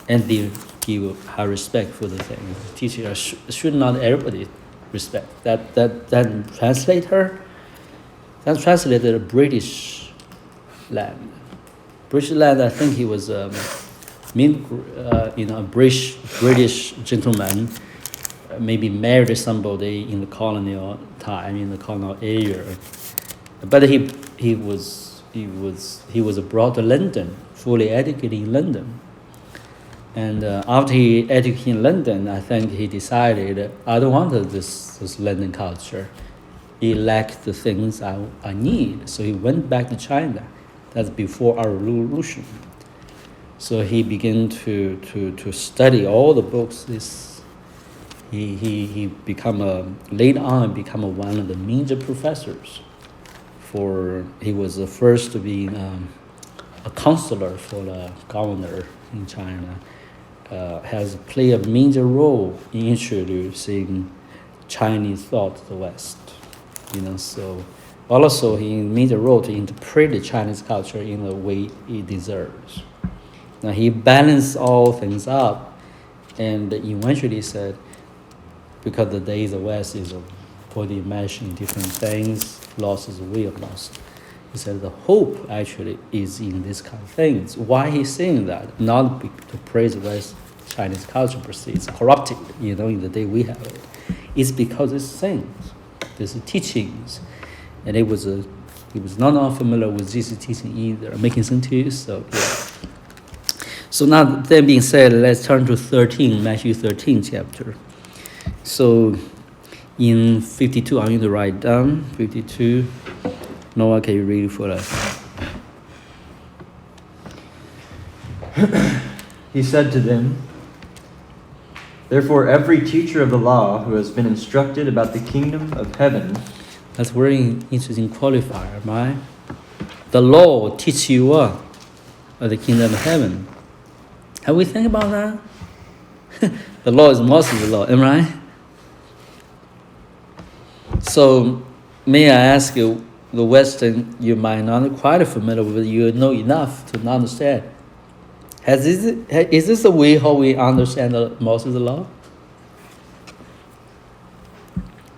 and they give high respect for the thing. Teacher should not everybody respect. That translator, that translated a British land. British land, I think he was a British gentleman, maybe married somebody in the colonial time, in the colonial area. But he was brought to London, fully educated in London. And after he educated in London, I think he decided, I don't want this London culture. It lacked the things I need. So he went back to China. That's before our revolution. So he began to study all the books. He later on become one of the major professors. He was the first to be a counselor for the governor in China. Has played a major role in introducing Chinese thought to the West. So also he made a role to interpret the Chinese culture in the way it deserves. Now he balanced all things up, and eventually said, because the days of West is body imagining different things, loss is a way of loss. He said the hope actually is in this kind of things. Why he's saying that? Not to praise West Chinese culture per se. It's corrupted, in the day we have it. It's because it's things, there's teachings, and he was not familiar with this teaching either. Making sense to you? So yeah. So now that being said, let's turn to Matthew 13 chapter. So in 52, I'm going to write down 52. Noah, can you read it for us? He said to them, "Therefore every teacher of the law who has been instructed about the kingdom of heaven..." That's very interesting qualifier, right? The law teach you what? Of the kingdom of heaven. Have we think about that? The law is most of the law, am I right? So, may I ask you, the Western, you might not be quite familiar with, you know enough to understand. Is this the way how we understand most of the law?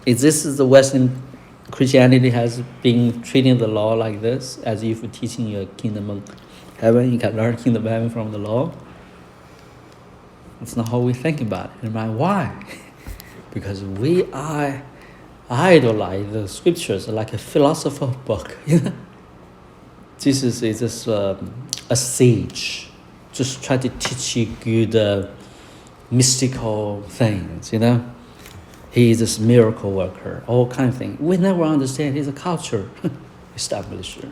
Is this the Western Christianity has been treating the law like this, as if you're teaching your kingdom of heaven, you can learn kingdom of heaven from the law? That's not how we think about it. Why? Because we idolize the scriptures like a philosopher book. Jesus is just a sage, just try to teach you good mystical things. He is this miracle worker, all kind of things. We never understand. He's a culture establisher.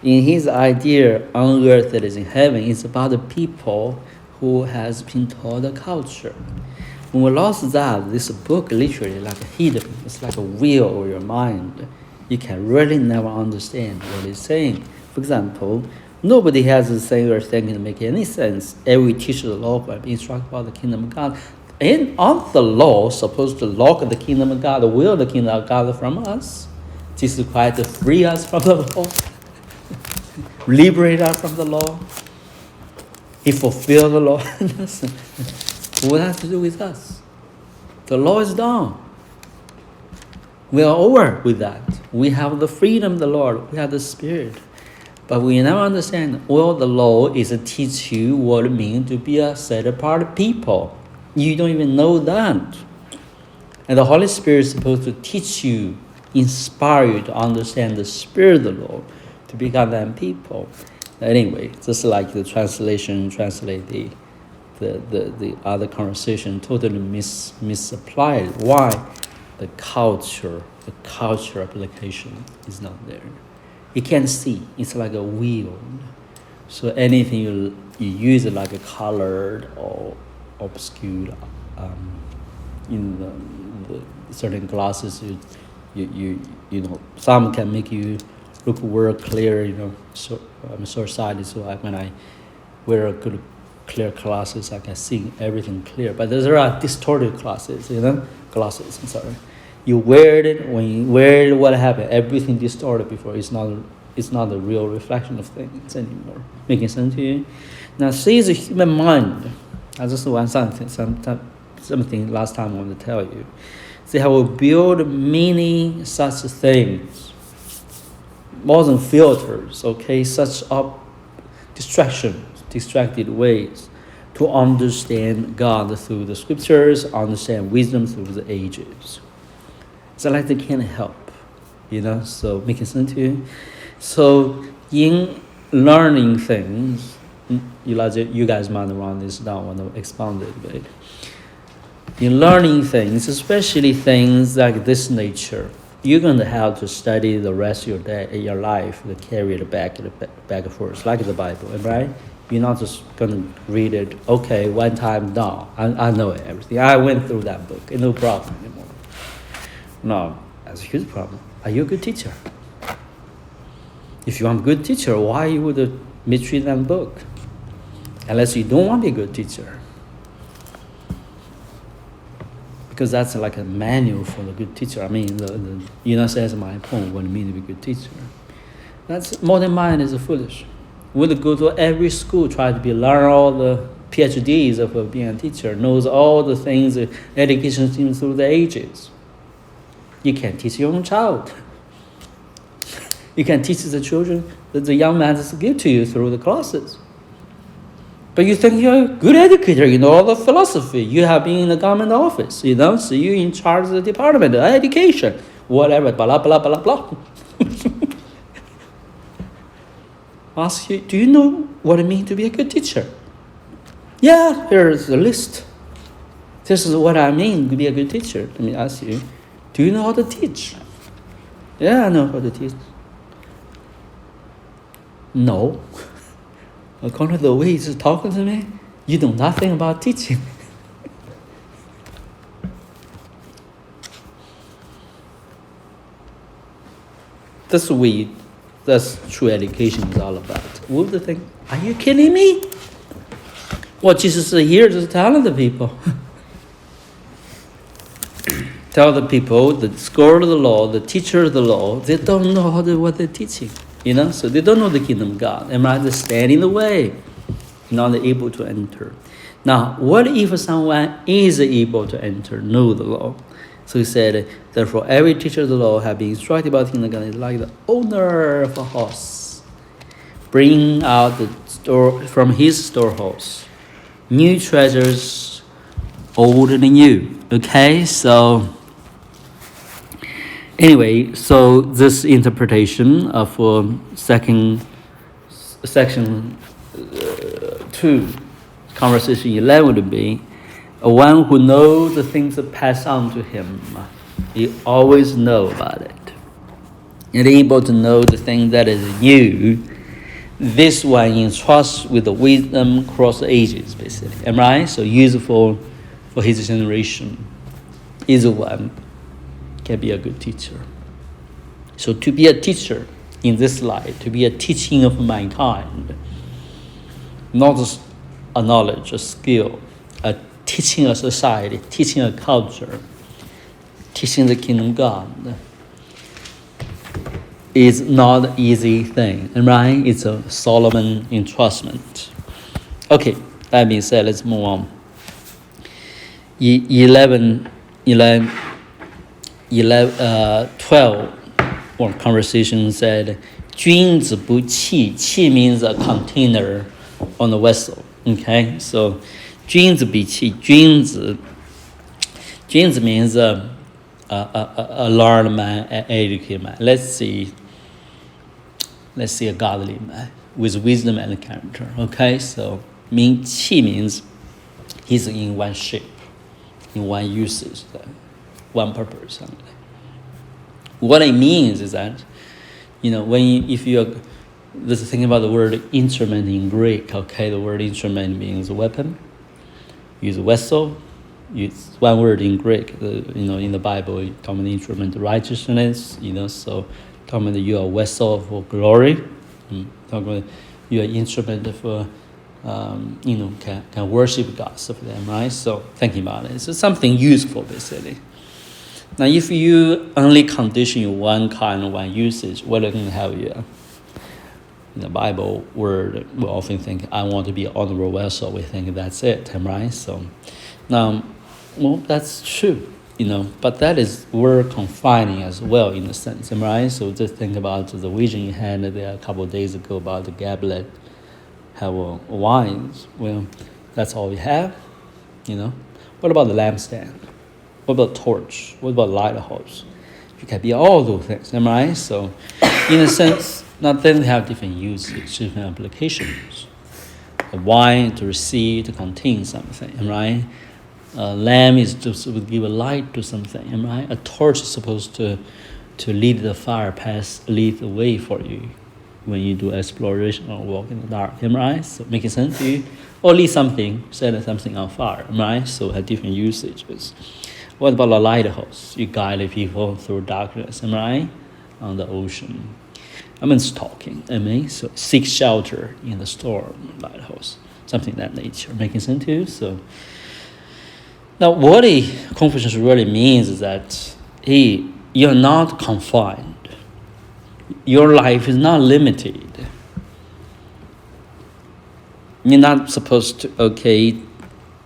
In his idea, on earth that is in heaven, it's about the people who has been taught the culture. When we lost that, this book literally like hidden. It's like a wheel over your mind. You can really never understand what it's saying. For example, nobody has the same thing to make any sense. Every teacher of the law will be instructed about the kingdom of God. And aren't the law supposed to lock the kingdom of God, the will of the kingdom of God from us? Jesus Christ to free us from the law, liberate us from the law. He fulfilled the law. What has to do with us? The law is done. We are over with that. We have the freedom of the Lord. We have the Spirit. But we never understand, well, the law is to teach you what it means to be a set-apart people. You don't even know that. And the Holy Spirit is supposed to teach you, inspire you to understand the Spirit of the Lord, to become that people. Anyway, just like the translation translate the other conversation totally misapplied. Why? the culture application is not there. You can't see. It's like a wheel. So anything you use it like a colored or obscured in the certain glasses, you know, some can make you look very clear. You know, so I'm short-sighted, so when I wear a good clear glasses, I can see everything clear. But there are distorted glasses, you know, glasses. I'm sorry. You wear it, when you wear it, what happened? Everything distorted before. It's not the real reflection of things anymore. Making sense to you? Now, see the human mind. I just want something last time I want to tell you. They have built many such things, more than filters, okay, such distracted ways to understand God through the scriptures, understand wisdom through the ages. It's like they can't help, you know, so making sense to you? So in learning things, you guys might run this down, want to expound it a bit. In learning things, especially things like this nature, you're going to have to study the rest of your day, your life, to carry it back and forth, like the Bible, right? You're not just going to read it, okay, one time, no, I know everything. I went through that book, no problem anymore. No, that's a huge problem. Are you a good teacher? If you are a good teacher, why you would mistreat that book? Unless you don't want to be a good teacher. Because that's like a manual for the good teacher. I mean, says my point, what it means to be a good teacher. That's modern mind is foolish. Would go to every school, try to learn all the PhDs of being a teacher, knows all the things education seems through the ages. You can't teach your own child. You can teach the children that the young man is give to you through the classes. But you think you're a good educator, you know all the philosophy. You have been in the government office, you know, so you're in charge of the department of education, whatever, blah, blah, blah, blah. Ask you, do you know what it means to be a good teacher? Yeah, here's the list. This is what I mean to be a good teacher. Let me ask you, do you know how to teach? Yeah, I know how to teach. No. According to the way he's talking to me, you know nothing about teaching. That's true education is all about. What would they think? Are you kidding me? What Jesus is here just telling the people. Tell the people, the scholar of the law, the teacher of the law, they don't know what they're teaching. You know, so they don't know the kingdom of God. And right, they stand in the way, not able to enter. Now, what if someone is able to enter, know the law? So he said, therefore, every teacher of the law have been instructed about the kingdom of God is like the owner of a house, bring out the store from his storehouse, new treasures, old and new. Okay, so anyway, so this interpretation of section 2, conversation 11 would be, one who knows the things that pass on to him, he always know about it. And able to know the thing that is new, this one entrusts with the wisdom across the ages, basically. Am I right? So useful for his generation. Is one can be a good teacher. So to be a teacher in this life, to be a teaching of mankind, not just a knowledge, a skill, a teaching a society, teaching a culture, teaching the kingdom of God, is not an easy thing, right? It's a solemn entrustment. Okay, that being said, let's move on. 12, one conversation said, 君子不器. Qi means a container on the vessel. Okay, so 君子不器. 君子 means a learned man, an educated man. Let's see a godly man with wisdom and character. Okay, so qi means he's in one shape, in one usage. one purpose only. What it means is that, if you're, this is thinking about the word instrument in Greek, okay, the word instrument means weapon, use vessel, use one word in Greek, in the Bible, talking about instrument righteousness, so talking about you are a vessel for glory, talking about you are instrument for, can worship God, stuff like that, right? So thinking about it, it's something useful, basically. Now, if you only condition one kind of one usage, what are going to have you? In the Bible word, we often think, I want to be an honorable vessel. We think that's it, right? So, now, well, that's true, but that is word confining as well, in a sense, right? So just think about the vision you had there a couple of days ago about the goblet, have wines. Well, that's all we have, What about the lampstand? What about torch? What about lighthouse? You can be all those things, right? So, in a sense, now then they have different uses, different applications. A wine to receive, to contain something, right? A lamp is to give a light to something, right? A torch is supposed to lead the fire lead the way for you when you do exploration or walk in the dark, right? So making sense to you? Or lead something, set something on fire, right? So have different usages. What about a lighthouse? You guide the people through darkness, right? On the ocean. Talking, so seek shelter in the storm, lighthouse, something of that nature. Making sense to you? So now what Confucius really means is that, you're not confined. Your life is not limited. You're not supposed to,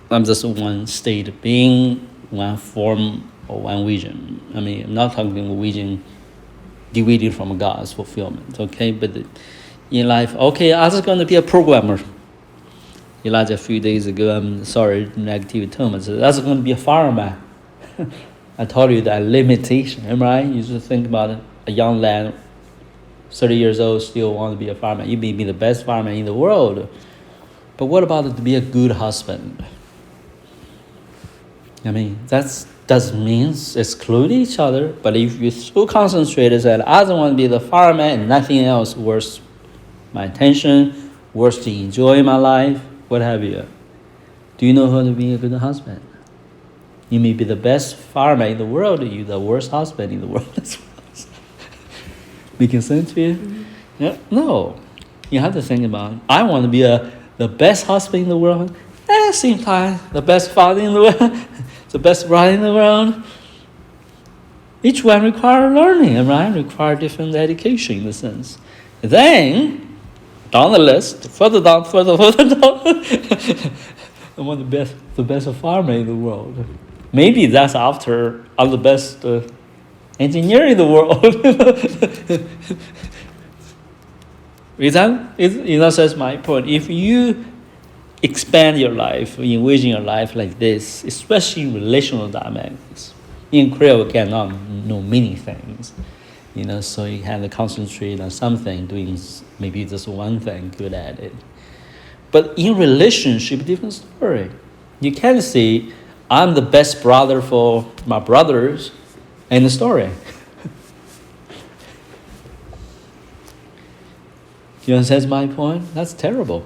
I'm just one state of being, one form, or one vision. I'm not talking vision divided from God's fulfillment, okay? But in life, I'm just going to be a programmer. Elijah, a few days ago, I'm sorry, negative term, I said, that's going to be a fireman. I told you that limitation, right? You just think about it, a young lad, 30 years old, still want to be a fireman. You may be the best fireman in the world, but what about to be a good husband? That doesn't mean exclude each other, but if you're so concentrated that I don't want to be the fireman and nothing else worth my attention, worth to enjoy my life, what have you, do you know how to be a good husband? You may be the best fireman in the world, you're the worst husband in the world as well. Making sense to you? Mm-hmm. Yeah? No. You have to think about, I want to be the best husband in the world, at the same time, the best father in the world, the best brother in the world. Each one requires learning, right? Require different education in a sense. Then, down the list, further down, I want the best farmer in the world. Maybe that's after I'm the best engineer in the world. That's my point. If you expand your life, envision your life like this, especially in relational dynamics, in Korea we cannot know many things, so you have to concentrate on something, doing maybe just one thing, good at it. But in relationship, different story. You can say, I'm the best brother for my brothers, and the story. You understand my point? That's terrible.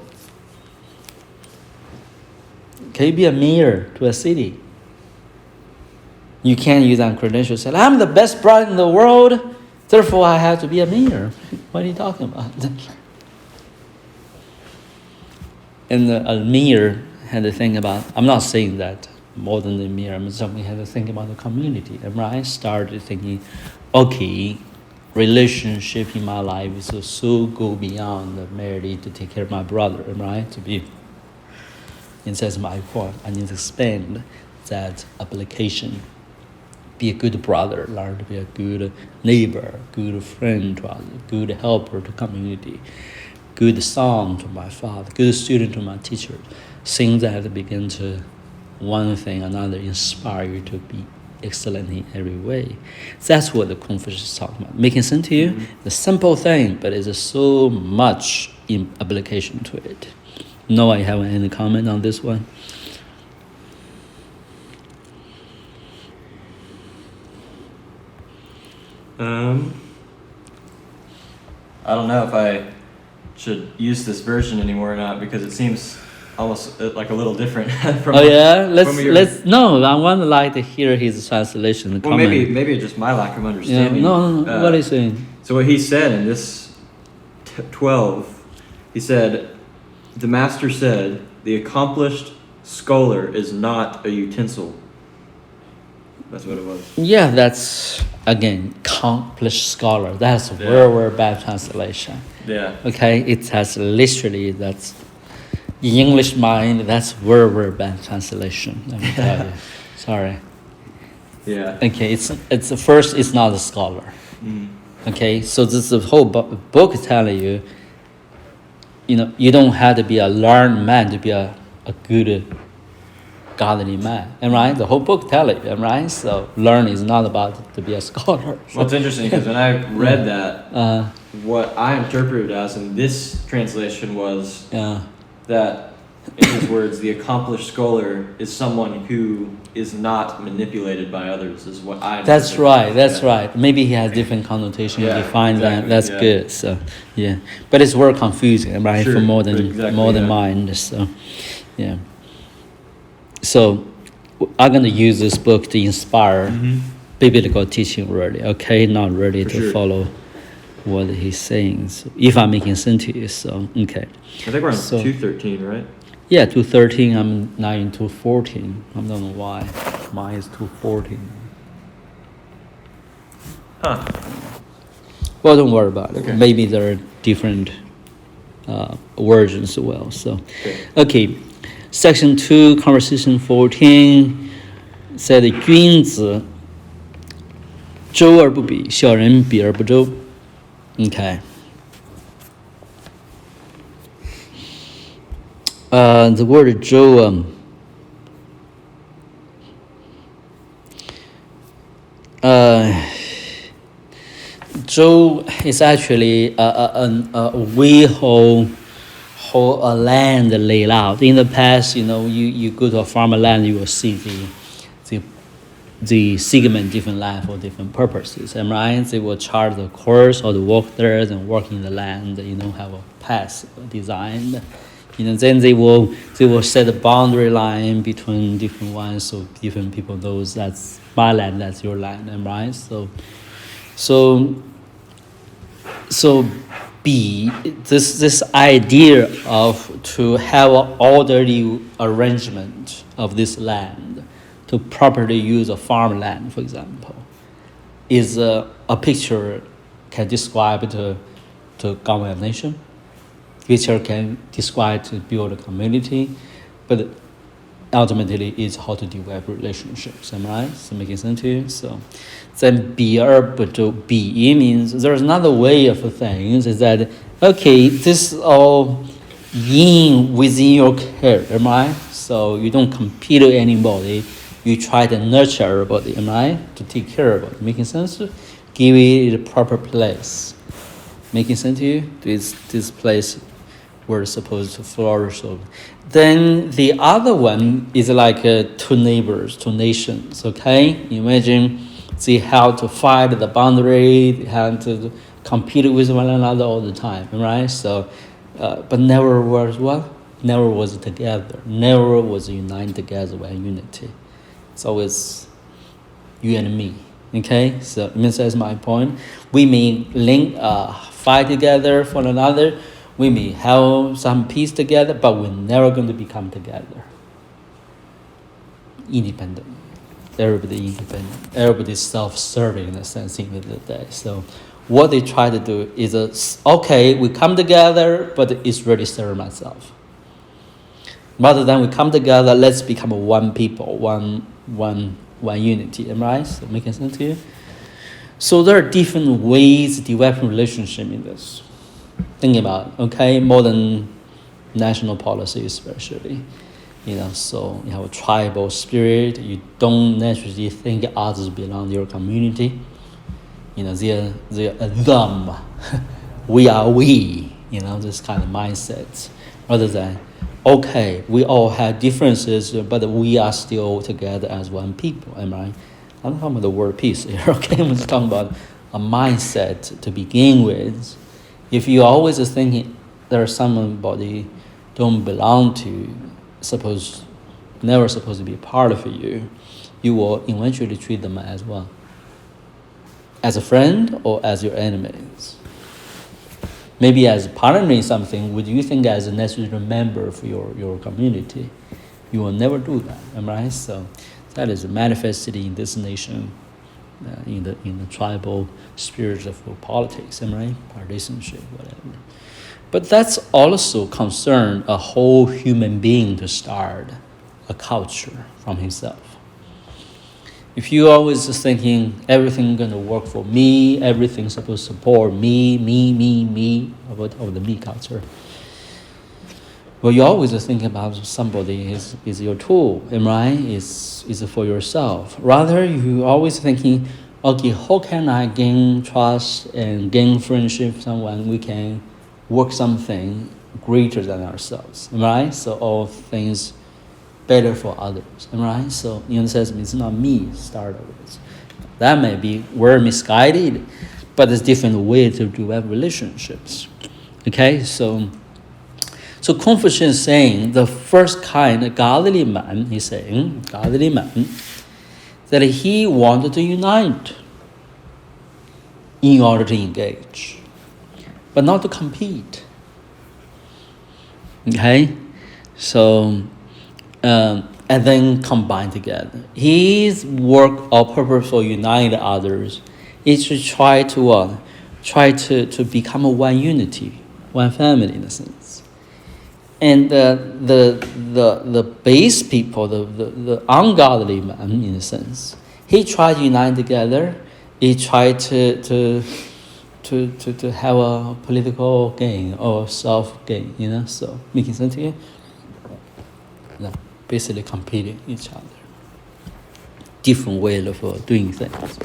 Can you be a mayor to a city? You can't use that credential and say, I'm the best brother in the world, therefore I have to be a mayor. What are you talking about? And a mayor had to think about, I'm not saying that more than the mayor, I'm something had to think about the community. And I started thinking, okay, relationship in my life is so go beyond the marriage to take care of my brother, right? To be, and that's my point. I need to expand that application. Be a good brother, learn to be a good neighbor, good friend to others, good helper to community, good son to my father, good student to my teacher. Things that begin to one thing another inspire you to be excellent in every way. That's what the Confucius is talking about. Making sense to you? Mm-hmm. The simple thing, but there's so much in application to it. No, I haven't any comment on this one. I don't know if I should use this version anymore or not because it seems almost like a little different from. Oh yeah, from your- let's. No, I want to like to hear his translation. Well, comment. maybe it's just my lack of Yeah, understanding. no. What is he saying? So what he said in this 12, he said, the master said, the accomplished scholar is not a utensil. That's what it was. Yeah, that's again accomplished scholar. That's very bad translation. Yeah. Okay, it has literally that's in English mind. That's very bad translation. Let me tell you. Sorry. Yeah. Okay, it's first. It's not a scholar. Mm. Okay, so this is the whole book telling you. You know, you don't have to be a learned man to be a good godly man. Am I right? The whole book tells you. Am I right? So learn is not about to be a scholar. Well, it's interesting because when I read that, what I interpreted as in this translation was that, in his words, the accomplished scholar is someone who is not manipulated by others. Is what I. That's right. That's right. Maybe he has different connotation. Yeah, Define exactly, that. That's yeah. good. So yeah, but it's very confusing, right? Sure, For more than exactly, mind. So yeah. So I'm gonna use this book to inspire biblical teaching. Really, okay, not really For to sure. follow what he's saying. So if I'm making sense to you, so okay. I think we're on So- 213, right? Yeah, 213. I'm now in 214. I don't know why. Mine is 214. Huh. Well, don't worry about it. Okay. Maybe there are different versions as well. So, okay. Section 2, conversation 14 said, 君子周而不比，小人比而不周. Okay. The word 周 Zhou is actually a way whole a land laid out. In the past, you know, you go to a farmland, you will see the segment different land for different purposes. And right, they will chart the course or the walk there and work in the land. You know, have a path designed. You know, then they will set a boundary line between different ones, so different people knows that's my land, that's your land, and right. So B, this idea of to have an orderly arrangement of this land, to properly use a farmland, for example, is a picture can describe to govern a nation. Picture can describe to build a community, but ultimately it's how to develop relationships. Am I right? So making sense to you? So then be means there's another way of things is that okay, this is all within your care, am I? So you don't compete with anybody, you try to nurture everybody, am I? To take care of it. Making sense? Give it a proper place. Making sense to you? This place were supposed to flourish. Then the other one is like two neighbors, two nations, okay? Imagine they have to fight the boundary, they have to compete with one another all the time, right? So, but never was what? Never was together, never was united together with unity. It's always you and me, okay? So, that's my point. We may fight together for another, we may have some peace together, but we're never going to become together. Independent. Everybody independent. Everybody's self-serving in a sense in the day. So what they try to do is, okay, we come together, but it's really serve myself. Rather than we come together, let's become one people, one unity. Am I right? So making sense to you? So there are different ways to develop relationship in this. Thinking about, okay, modern national policy especially, you know, so you have a tribal spirit, you don't naturally think others belong to your community. You know, they're them, we are we, you know, this kind of mindset. Rather than, okay, we all have differences, but we are still together as one people, am I right? I'm talking about the word peace here, okay? I'm just talking about a mindset to begin with. If you're always thinking there's somebody don't belong to, never supposed to be part of you, you will eventually treat them as well. As a friend or as your enemies. Maybe as partnering something, would you think as a necessary member for your community? You will never do that, am I right? So that is manifested in this nation, in the tribal spirit of politics, am I right? Partisanship, whatever. But that's also concern a whole human being to start a culture from himself. If you're always thinking everything gonna work for me, everything's supposed to support me, about the me culture. Well, you always think about somebody is your tool, am I right? Is for yourself. Rather, you always thinking, okay, how can I gain trust and gain friendship with someone? We can work something greater than ourselves, am I right? So all things better for others, am I right? So in a sense, it's not me start with. That may be we're misguided, but it's different way to develop relationships. Okay, so Confucius is saying the first kind of godly man, he's saying, godly man, that he wanted to unite in order to engage, but not to compete. Okay, so and then combine together. His work or purpose for uniting others is to try to become a one unity, one family in a sense. And the base people, the ungodly man in a sense, he tried to unite together. He tried to have a political gain or self gain, so making sense here? No, basically competing each other. Different way of doing things.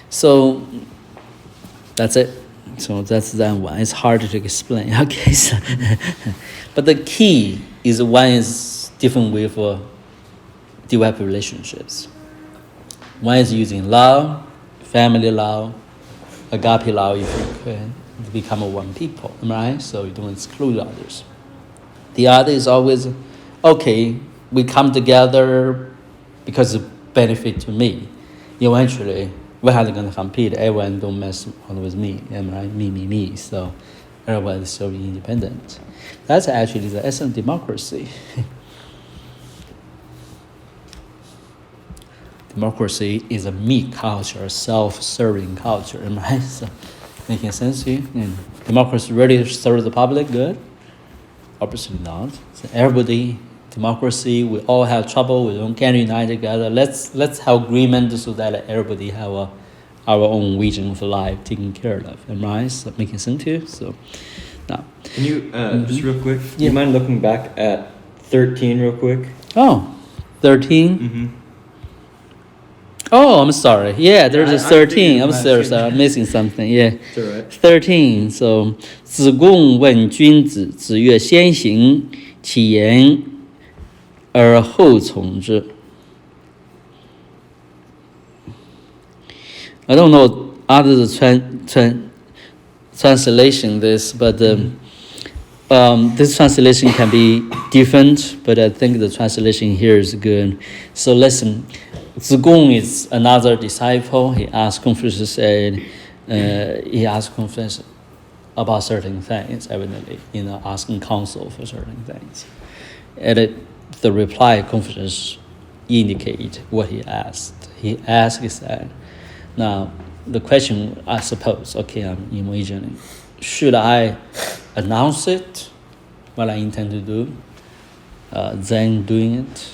So that's it. So that's that one. It's hard to explain. Okay, so but the key is one is different way for develop relationships. One is using love, family love, agape love, if you could, to become a one people, right? So you don't exclude others. The other is always, okay, we come together because of benefit to me. Eventually, we're not going to compete. Everyone don't mess with me, right? Me. So everyone is so independent. That's actually the essence of democracy. Democracy is a me culture, a self-serving culture, right? So making sense here? And democracy really serves the public good? Obviously not. So everybody, democracy, we all have trouble. We don't get united together. Let's have agreement so that everybody have our own vision of life taken care of. Right? So making sense here? So now. Can you just real quick? Do Yeah. you mind looking back at 13 real quick? Oh, 13? Mm-hmm. Oh, I'm sorry. Yeah, there's a I 13. I'm figured sorry, I'm missing something. Yeah. It's all right. 13. So, 子贡问君子，子曰：先行其言而后从之. I don't know other translation this, but this translation can be different, but I think the translation here is good. So listen, Zigong is another disciple. He asked Confucius, about certain things, evidently, asking counsel for certain things. And the reply Confucius indicate what he asked. He said, now the question, I suppose, okay, I'm imagining, should I announce it, what I intend to do, then doing it?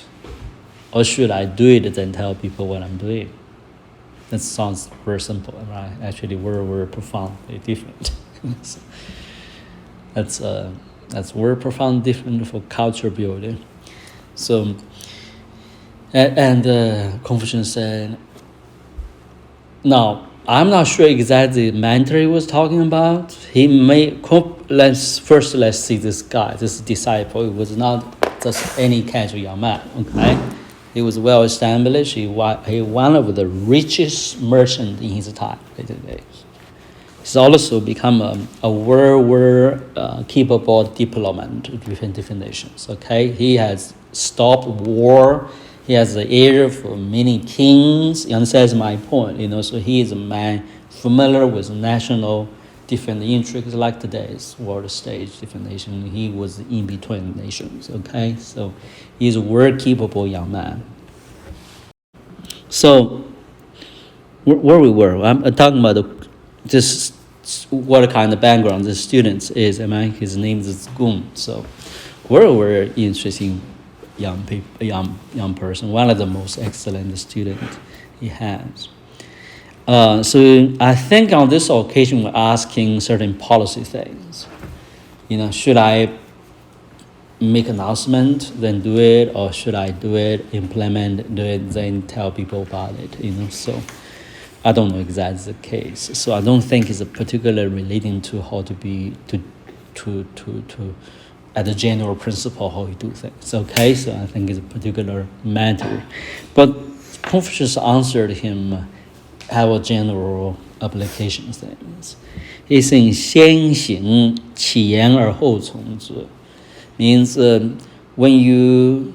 Or should I do it and then tell people what I'm doing? That sounds very simple, right? Actually, we're profoundly different. So that's very profound different for culture building. So, and Confucius said, now, I'm not sure exactly the mentor he was talking about. Let's see this guy, this disciple. It was not just any casual young man, okay? He was well established. He one of the richest merchants in his time. He's also become a world capable diplomat to different nations. Okay, he has stopped war. He has the ear for many kings. You understand my point? So he is a man familiar with national different intrigues like today's world stage, different nations. He was in between nations. Okay, so he's a world capable young man. So where we were, I'm talking about this. What kind of background the students is? His name is Gun. So we're interesting young person. One of the most excellent students he has. So I think on this occasion we're asking certain policy things. Should I make announcement, then do it, or should I do it, implement, do it, then tell people about it? So I don't know exactly the case. So I don't think it's a particular relating to how to be to at the general principle how you do things. Okay, so I think it's a particular matter, but Confucius answered him have a general application things. He saying 先行其言而后从之 means when you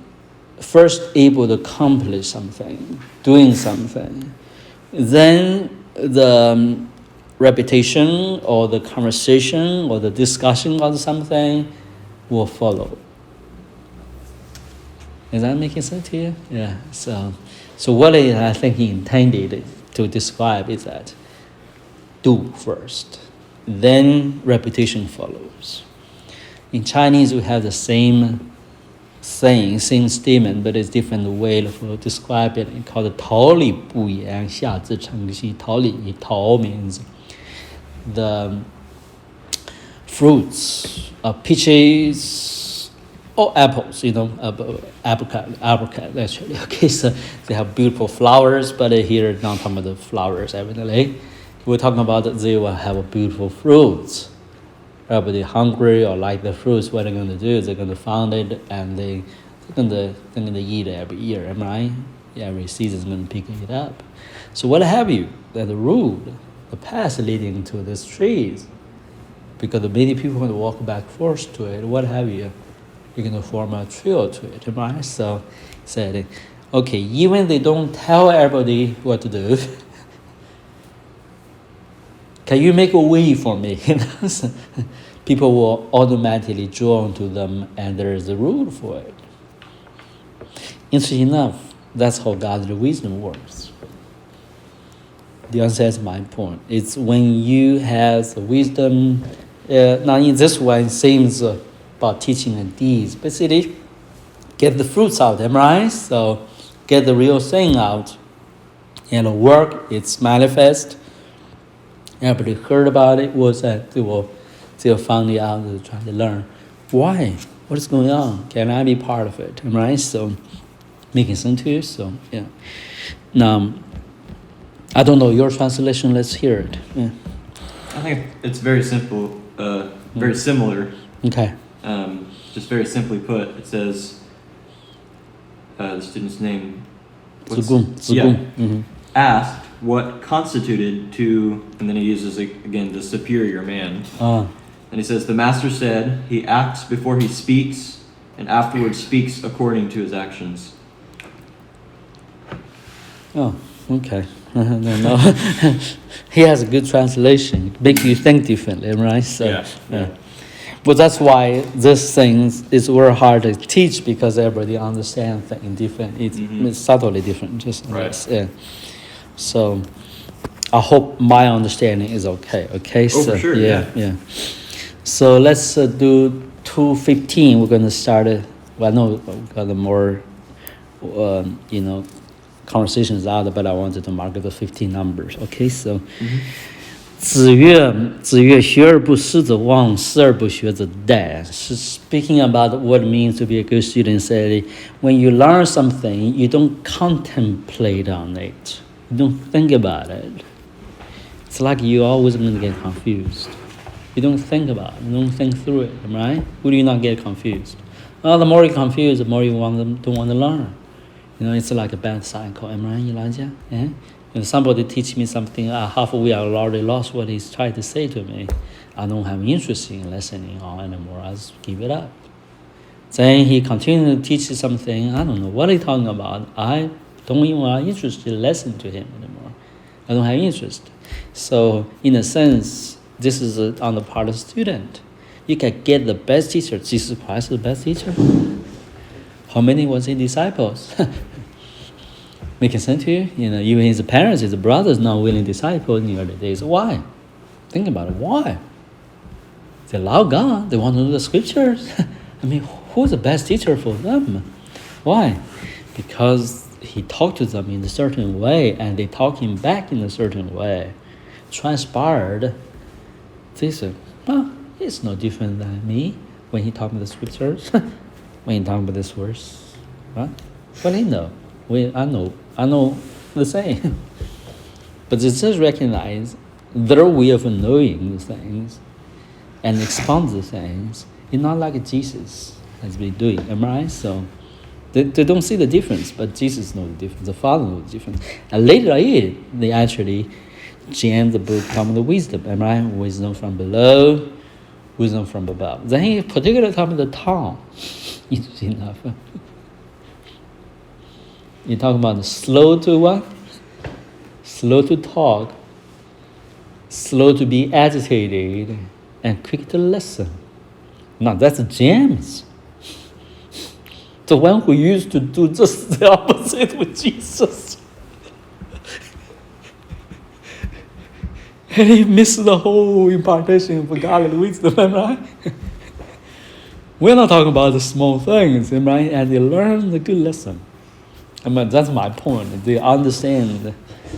first able to accomplish something, doing something, then the reputation or the conversation or the discussion on something will follow. Is that making sense to you? Yeah. So what I think he intended to describe is that do first, then reputation follows. In Chinese, we have the same saying, same statement, but it's different way of describe it. It's called 桃李不言，下自成蹊。桃李 means the fruits of peaches or apples, apricot actually. Okay, so they have beautiful flowers, but here not talking about the flowers evidently. We're talking about that they will have beautiful fruits. Everybody hungry or like the fruits, what they're going to do is they're going to find it and they're going to eat it every year, am I right? Every season is going to pick it up. So what have you? That the road, the path leading to these trees, because many people are going to walk back forth to it, what have you? You're going to form a trail to it, am I right? So said, okay, even they don't tell everybody what to do, can you make a way for me? People will automatically drawn to them, and there is a rule for it. Interesting enough, that's how God's wisdom works. The answer is my point. It's when you have the wisdom. Now in this one, seems about teaching and deeds. Basically, get the fruits out, am I right? So get the real thing out, and work. It's manifest. Everybody heard about it. Was that they will find it out. They try to learn why. What is going on? Can I be part of it? Am I right? So making sense to you. So yeah. Now I don't know your translation. Let's hear it. Yeah. I think it's very simple, very similar. Okay. Just very simply put, it says the student's name. Zigung. Yeah. Mm-hmm. Asked what constituted to, and then he uses again the superior man. And he says the master said he acts before he speaks, and afterwards speaks according to his actions. Oh, okay. No. He has a good translation. Make you think differently, right? So, yeah. But that's why this thing is very hard to teach, because everybody understands things different. It's subtly different. Just right. Yeah. So I hope my understanding is okay. Okay. Oh, so, for sure. Yeah. So let's do 2:15. We're gonna start it. Well, no, we've got more, conversations out, but I wanted to mark the 15 numbers. Okay, so. 子曰学而不思则罔，思而不学则殆. Speaking about what it means to be a good student, said when you learn something, you don't contemplate on it. You don't think about it. It's like you're always going to get confused. You don't think about it. You don't think through it, right? Would you not get confused? Well, the more you're confused, the more you don't want to learn. It's like a bad cycle. Am I right, Elijah? Eh? Somebody teach me something, halfway I already lost what he's trying to say to me. I don't have interest in listening on anymore. I just give it up. Then he continued to teach something. I don't know what he's talking about. I don't even are interested to listen to him anymore. I don't have interest. So in a sense, this is on the part of the student. You can get the best teacher. Jesus Christ is the best teacher. How many was his disciples? Making sense to you? Even his parents, his brothers, not willing disciple in the early days. Why? Think about it. Why? They love God. They want to know the scriptures. I mean, who's the best teacher for them? Why? Because he talked to them in a certain way, and they talk him back in a certain way. Transpired. They said, it's no different than me when he talked about the scriptures. When he talked about this verse. Right? What do you know? I know the same. But it just recognize their way of knowing things and expound the things is not like Jesus has been doing. Am I right? So they don't see the difference, but Jesus knows the difference. The Father knows the difference. And later on, they actually jam the book Common the Wisdom. Am I right? Wisdom from below, wisdom from above. Then he particularly talks about the tongue. Interesting enough. You talk about slow to what? Slow to talk, slow to be agitated, and quick to listen. Now that's James. The one who used to do just the opposite with Jesus. And he missed the whole impartation of godly wisdom, am I right? We're not talking about the small things, am I right? And they learn the good lesson. I mean, that's my point. They understand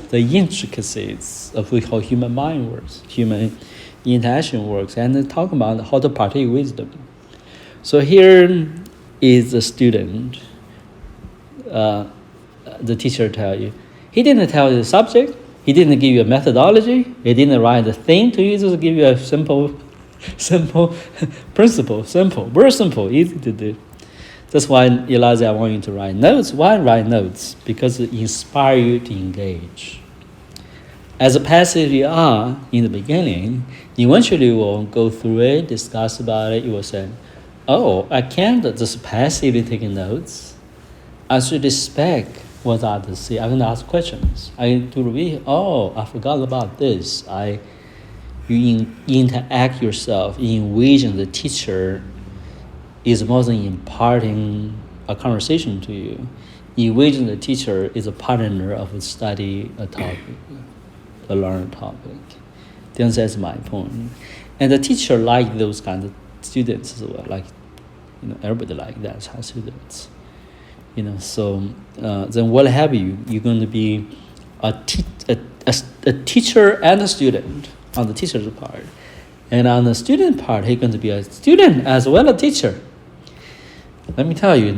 the intricacies of how human mind works, human interaction works, and they talk about how to partake wisdom. So here is the student. The teacher tell you. He didn't tell you the subject. He didn't give you a methodology. He didn't write a thing to you. Just give you a simple principle. Simple, very simple, easy to do. That's why, Elijah, I want you to write notes. Why write notes? Because it inspires you to engage. As a passive you are in the beginning, eventually you will go through it, discuss about it. You will say, I can't just passively take notes. I should respect what others say. I'm going to ask questions. I need to reveal, I forgot about this. You interact yourself, you envision the teacher is more than imparting a conversation to you. Envision the teacher is a partner of a study, a topic, a learn topic. Then that's my point. And the teacher like those kind of students as well. Like, everybody like that type of students. So then what have you? You're going to be a teacher and a student on the teacher's part. And on the student part, he's going to be a student as well as a teacher. Let me tell you,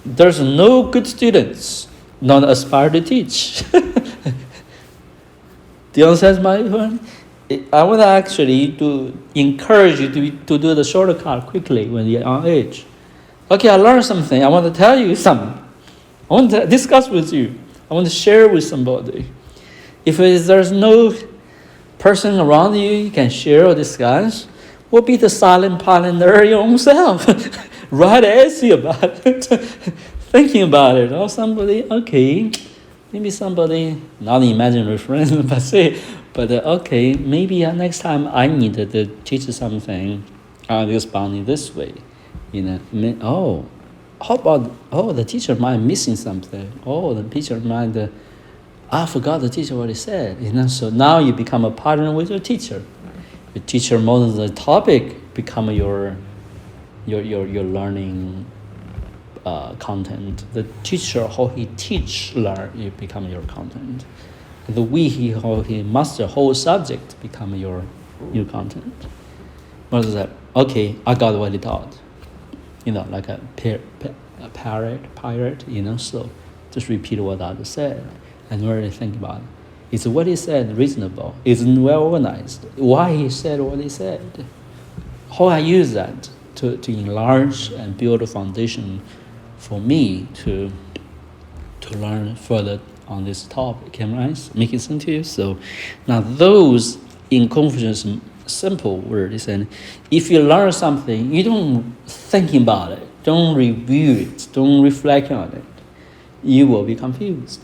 there's no good students not aspire to teach. Do you understand my point? I want to actually to encourage you to do the shortcut quickly when you're on age. Okay, I learned something. I want to tell you something. I want to discuss with you. I want to share with somebody. If there's no person around you, you can share or discuss. Will be the silent partner your own self. Write an essay about it. Thinking about it. Or somebody, maybe somebody, not imaginary friend, but maybe next time I need to teach something, I'll respond in this way. How about, the teacher might missing something. The teacher might, I forgot the teacher what he said. So now you become a partner with your teacher. Your teacher more than the topic become your learning content. The teacher, how he learn, it become your content. The way how he master whole subject become your content. What is that? Okay, I got what he taught. Like a pirate, so just repeat what others said and really think about it. Is what he said reasonable? Is it well organized? Why he said what he said? How I use that to enlarge and build a foundation for me to learn further on this topic. Am I making sense to you? So now those in Confucius simple words, and if you learn something, you don't think about it, don't review it, don't reflect on it, you will be confused.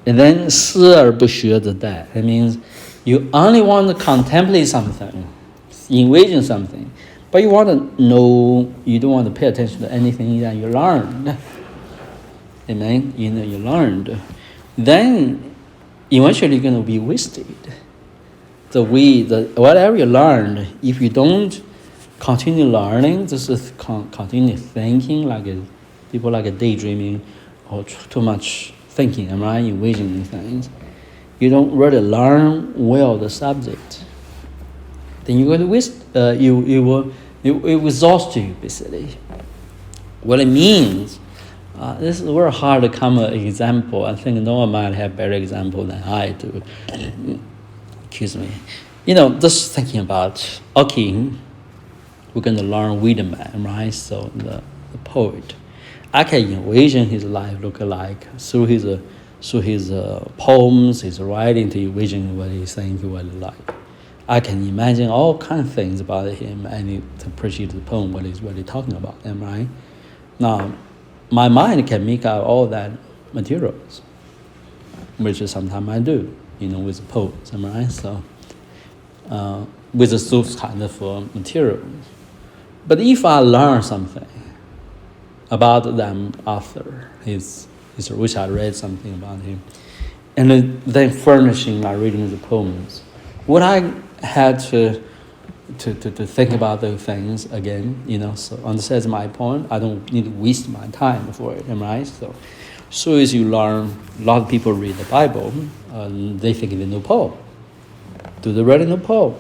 And then 思而不学则殆. That means you only want to contemplate something, envision something, but you want to know, you don't want to pay attention to anything that you learned. Amen? You learned. Then eventually you're going to be wasted. Whatever you learned, if you don't continue learning, just continue thinking people like a daydreaming or too much thinking, am I envisioning things? You don't really learn well the subject. Then you're going to waste. It will exhaust you basically. What it means. This is very hard to come an example. I think no one might have better example than I do. Excuse me. Just thinking about, okay, we're going to learn Wiedemann, right? So the poet. I can envision his life look like through his poems, his writing, to envision what he's saying he was like. I can imagine all kinds of things about him and to appreciate the poem, what he's really talking about, right? Now, my mind can make out all that materials, which is sometimes I do, with the poems, right? So, with those kind of materials. But if I learn something about them author, which I read something about him, and then furnishing my reading of the poems, would I had to think about those things again, so understands my point. I don't need to waste my time for it, right? So as you learn, a lot of people read the Bible, they think they know Paul. Do they really know Paul?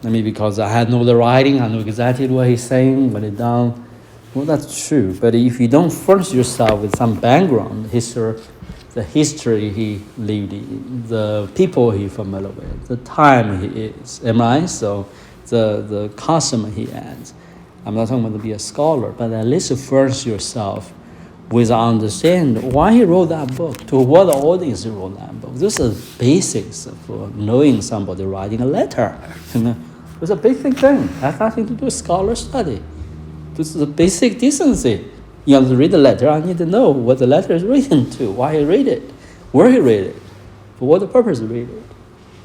I mean, because I know the writing, I know exactly what he's saying, what he's done. Well, that's true. But if you don't furnish yourself with some background, the history he lived in, the people he's familiar with, the time he is, am I? So the custom he has. I'm not talking about to be a scholar, but at least furnish yourself with understand why he wrote that book, to what audience he wrote that book. This is basics for knowing somebody writing a letter. It's a basic thing. It has nothing to do with scholar study. This is a basic decency. You have to read the letter. I need to know what the letter is written to, why he read it, where he read it, for what the purpose of read it.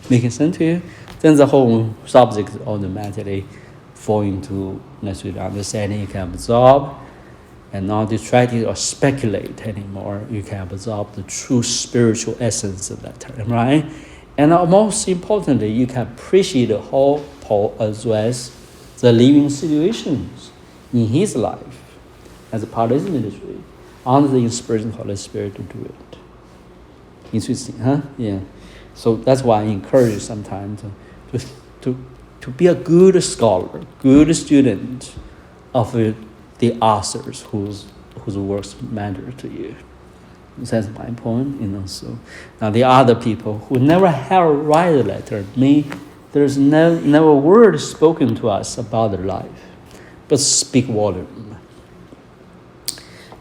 Making sense to you? Then the whole subject automatically fall into necessary understanding. You can absorb and not distracted or speculate anymore. You can absorb the true spiritual essence of that term, right? And most importantly, you can appreciate the whole Paul as well as the living situations in his life as a part of his ministry, under the inspiration of the Holy Spirit to do it. Interesting, huh? Yeah. So that's why I encourage you sometimes to be a good scholar, good student of the authors whose works matter to you. That's my point, So now the other people who never have write a letter, there's never a word spoken to us about their life, but speak volume.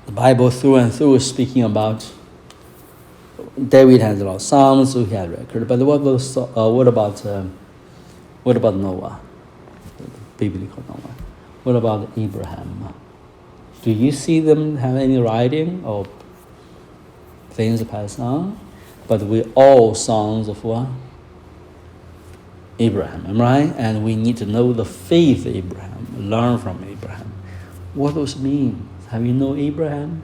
The Bible through and through is speaking about David has a lot of psalms, so he had record. But what about Noah? The biblical Noah. What about Abraham? Do you see them have any writing or things passed on? But we all sons of what? Abraham, right? And we need to know the faith of Abraham, learn from Abraham. What does it mean? Have you known Abraham?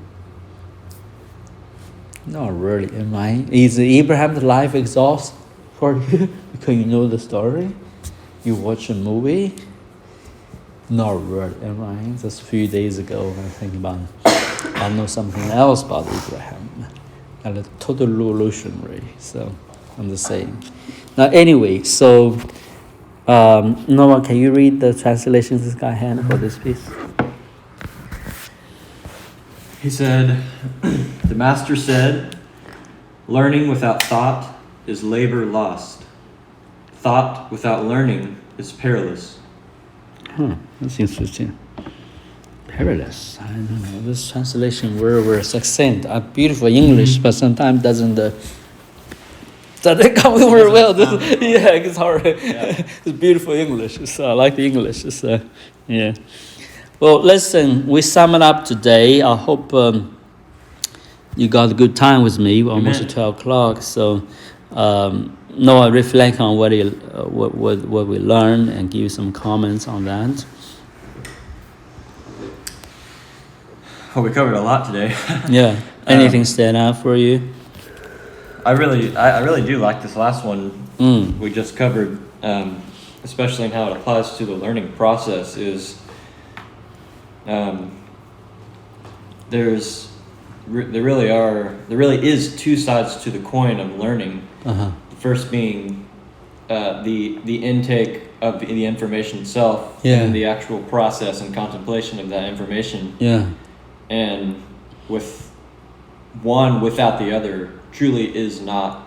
Not really, right? Is Abraham's life exhaust for you because you know the story? You watch a movie? Not really, right? Just a few days ago, I think I know something else about Abraham. And a total revolutionary, so I'm the same. Now, anyway, so Noah, can you read the translation this guy had for this piece? He said, the master said, learning without thought is labor lost. Thought without learning is perilous. That's interesting. Perilous. I don't know. This translation were succinct. Beautiful English, but sometimes doesn't come very well. Yeah, it's hard. Yeah. It's beautiful English. I like the English. Yeah. Well, listen. We sum it up today. I hope you got a good time with me. We're almost at 12 o'clock. So, Noah, reflect on what we learned and give you some comments on that. Well, we covered a lot today. Yeah. Anything stand out for you? I really do like this last one we just covered, especially in how it applies to the learning process. Is there really is two sides to the coin of learning. The first being the intake of the information itself, and then the actual process and contemplation of that information. Yeah. And with one without the other truly is not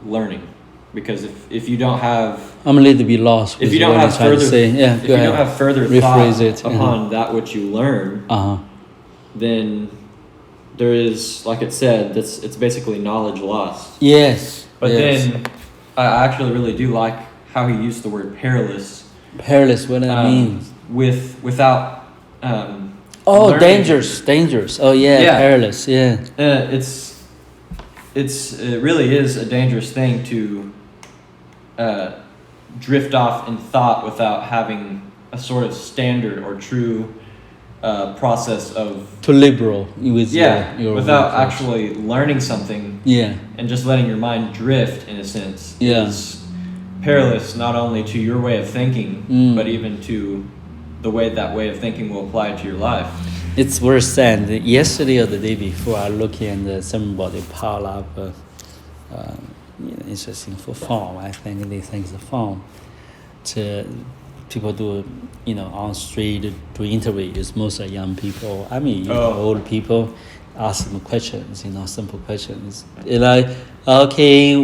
learning, because if you don't have, I'm a little bit lost. If you don't have further, if you don't have further thought upon that which you learn, then there is, like it said, it's basically knowledge lost. Yes. But then I actually really do like how he used the word perilous. Perilous, what that means? Without. Learning. Dangerous. Oh yeah, perilous. Yeah. It really is a dangerous thing to drift off in thought without having a sort of standard or true process of too liberal with your without actually learning something. Yeah. And just letting your mind drift in a sense. Yeah. Is perilous not only to your way of thinking, but even to the way that way of thinking will apply to your life. It's worth saying that yesterday or the day before, I look at somebody pile up interesting for phone. I think they think the phone. People do, on street do interviews. Most are young people. I mean, old people ask them questions. Simple questions. Like, okay,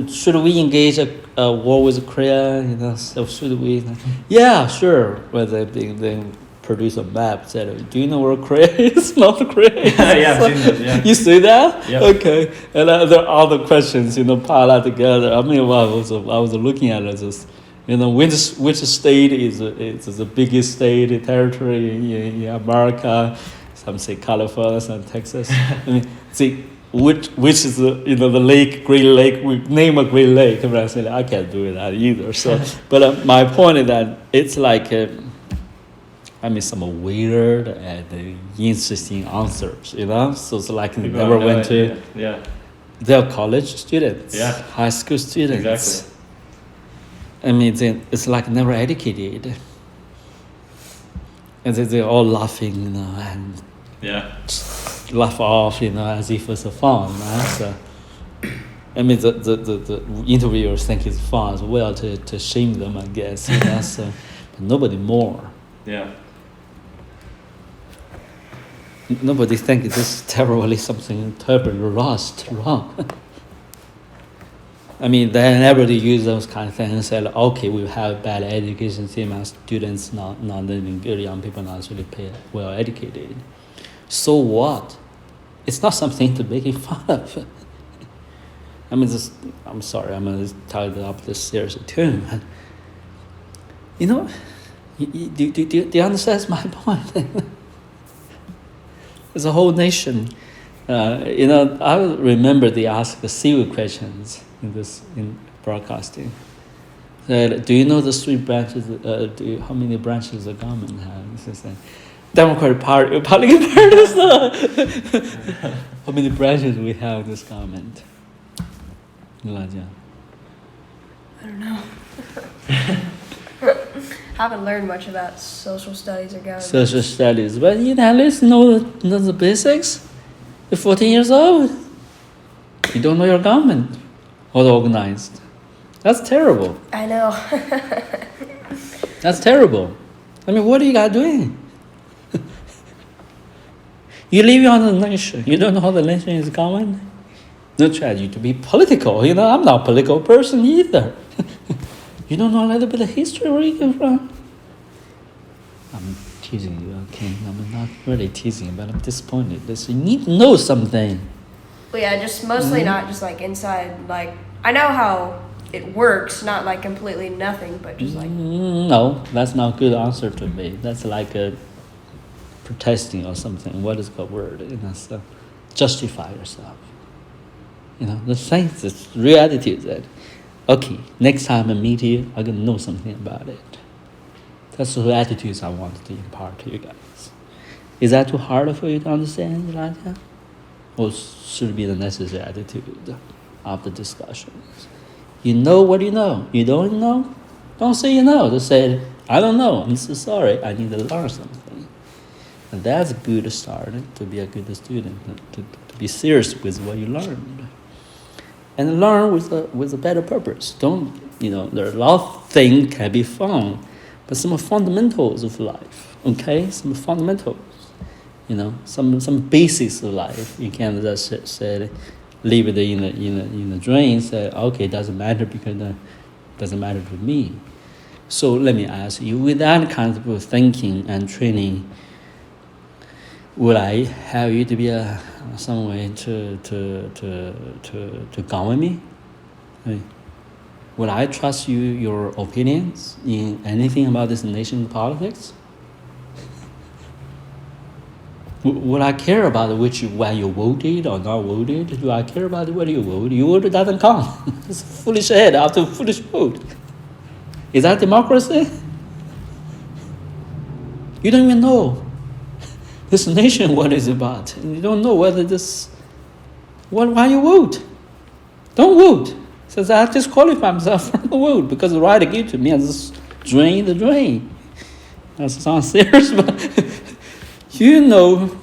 should we engage a war with Korea? So should we? Yeah, sure. Whether they produce a map, said, do you know where Korea is? North Korea. Yeah, I've seen that. Yeah. You see that? Yeah. Okay. And there are other questions, pile out together. I mean, I was looking at it as, which state is the biggest state territory in America? Some say California, some Texas. I mean, see. Which is the lake, Great Lake? We name a Great Lake. And I said I can't do that either. So, but my point is that it's like, some weird and interesting answers. So it's like they never went to. Yeah. They're college students. Yeah. High school students. Exactly. I mean, it's like never educated, and they're all laughing, and. Yeah. Laugh off, as if it's a fun, right? So, I mean, the interviewers think it's fun as well to shame them, I guess. So, but nobody more. Yeah. Nobody thinks this is terribly something terribly wrong. I mean, they never use those kind of things and say, okay, we have bad education system, and students not living good, young people not really well educated. So what? It's not something to make fun of. I mean, I'm sorry, I'm going to tell it up this seriously too. Do you understand my point? There's a whole nation. I remember they ask the civil questions in broadcasting. Do you know the three branches? How many branches the government has? Democratic Party, Republican Party. How many branches we have in this government? I don't know. Haven't learned much about social studies or government. Social studies, but at least know the basics. You're 14 years old. You don't know your government, all organized. That's terrible. I know. That's terrible. I mean, what are you guys doing? You live on the nation. You don't know how the nation is going? Don't try to be political. I'm not a political person either. You don't know a little bit of history where you come from? I'm teasing you, okay? I'm not really teasing, but I'm disappointed. Listen, you need to know something. But yeah, just mostly not just like inside. Like I know how it works, not like completely nothing, but just like. No, that's not a good answer to me. That's like a protesting or something. What is the word? So justify yourself. The thing is, real attitude that, okay, next time I meet you, I'm gonna know something about it. That's the attitudes I wanted to impart to you guys. Is that too hard for you to understand, Elijah? Or should it be the necessary attitude of the discussions? You know what you know. You don't know? Don't say you know. Just say, I don't know. I'm so sorry. I need to learn something. And that's a good start to be a good student, to be serious with what you learned. And learn with a better purpose. There are a lot of things can be fun, but some fundamentals of life, okay? Some fundamentals, some basics of life. You can't just say, leave it in the drain. Say, okay, it doesn't matter because it doesn't matter to me. So let me ask you, with that kind of thinking and training, would I have you to be some way to govern me? Would I trust your opinions in anything about this nation's politics? Would I care about why you voted or not voted? Do I care about whether you voted? You voted doesn't count. It's a foolish head after a foolish vote. Is that democracy? You don't even know this nation what it's about. And you don't know whether why you vote. Don't vote. Says I disqualify myself from the vote because the right to give to me and just drain the drain. That sounds serious, but you know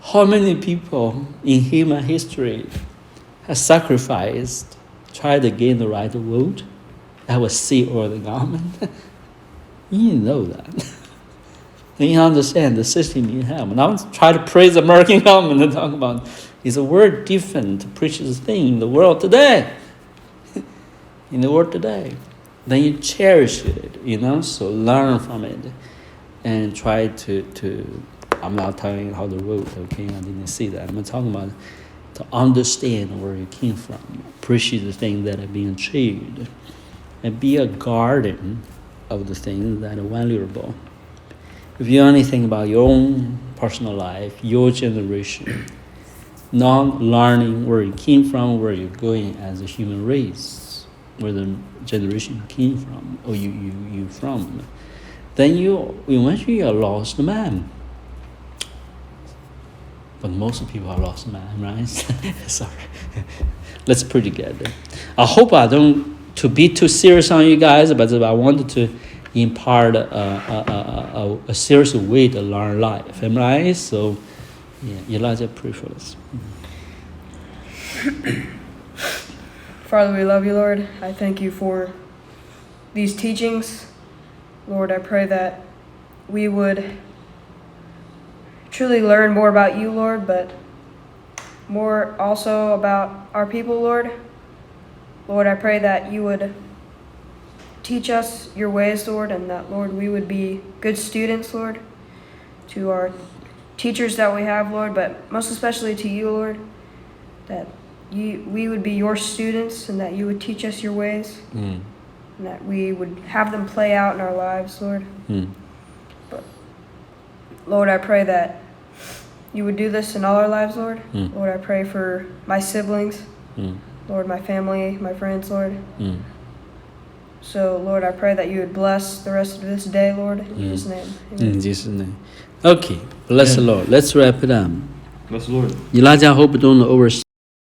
how many people in human history have sacrificed, tried to gain the right to vote? That was seat or the government. You know that. And you understand the system you have. And I don't try to praise the American government and talk about it's a word different to preach this thing in the world today. In the world today. Then you cherish it, so learn from it and try to I'm not telling you how to vote, okay? I didn't see that. I'm talking about to understand where you came from, appreciate the things that are being achieved, and be a guardian of the things that are valuable. If you know anything about your own personal life, your generation, not learning where you came from, where you're going as a human race, where the generation you came from, or you from, then you eventually are lost man. But most people are lost man, right? Sorry. Let's pray together. I hope I don't to be too serious on you guys, but I wanted to impart a serious way to learn life, right? So, Elijah, pray for us. Father, we love you, Lord. I thank you for these teachings. Lord, I pray that we would truly learn more about you, Lord, but more also about our people, Lord. Lord, I pray that you would teach us your ways, Lord, and that, Lord, we would be good students, Lord, to our teachers that we have, Lord, but most especially to you, Lord, that we would be your students and that you would teach us your ways, and that we would have them play out in our lives, Lord. But, Lord, I pray that you would do this in all our lives, Lord. Lord, I pray for my siblings, Lord, my family, my friends, Lord. So, Lord, I pray that you would bless the rest of this day, Lord, in Jesus' name. Amen. In Jesus' name. Okay, bless the Lord. Let's wrap it up. Bless the Lord. Elijah, I hope you don't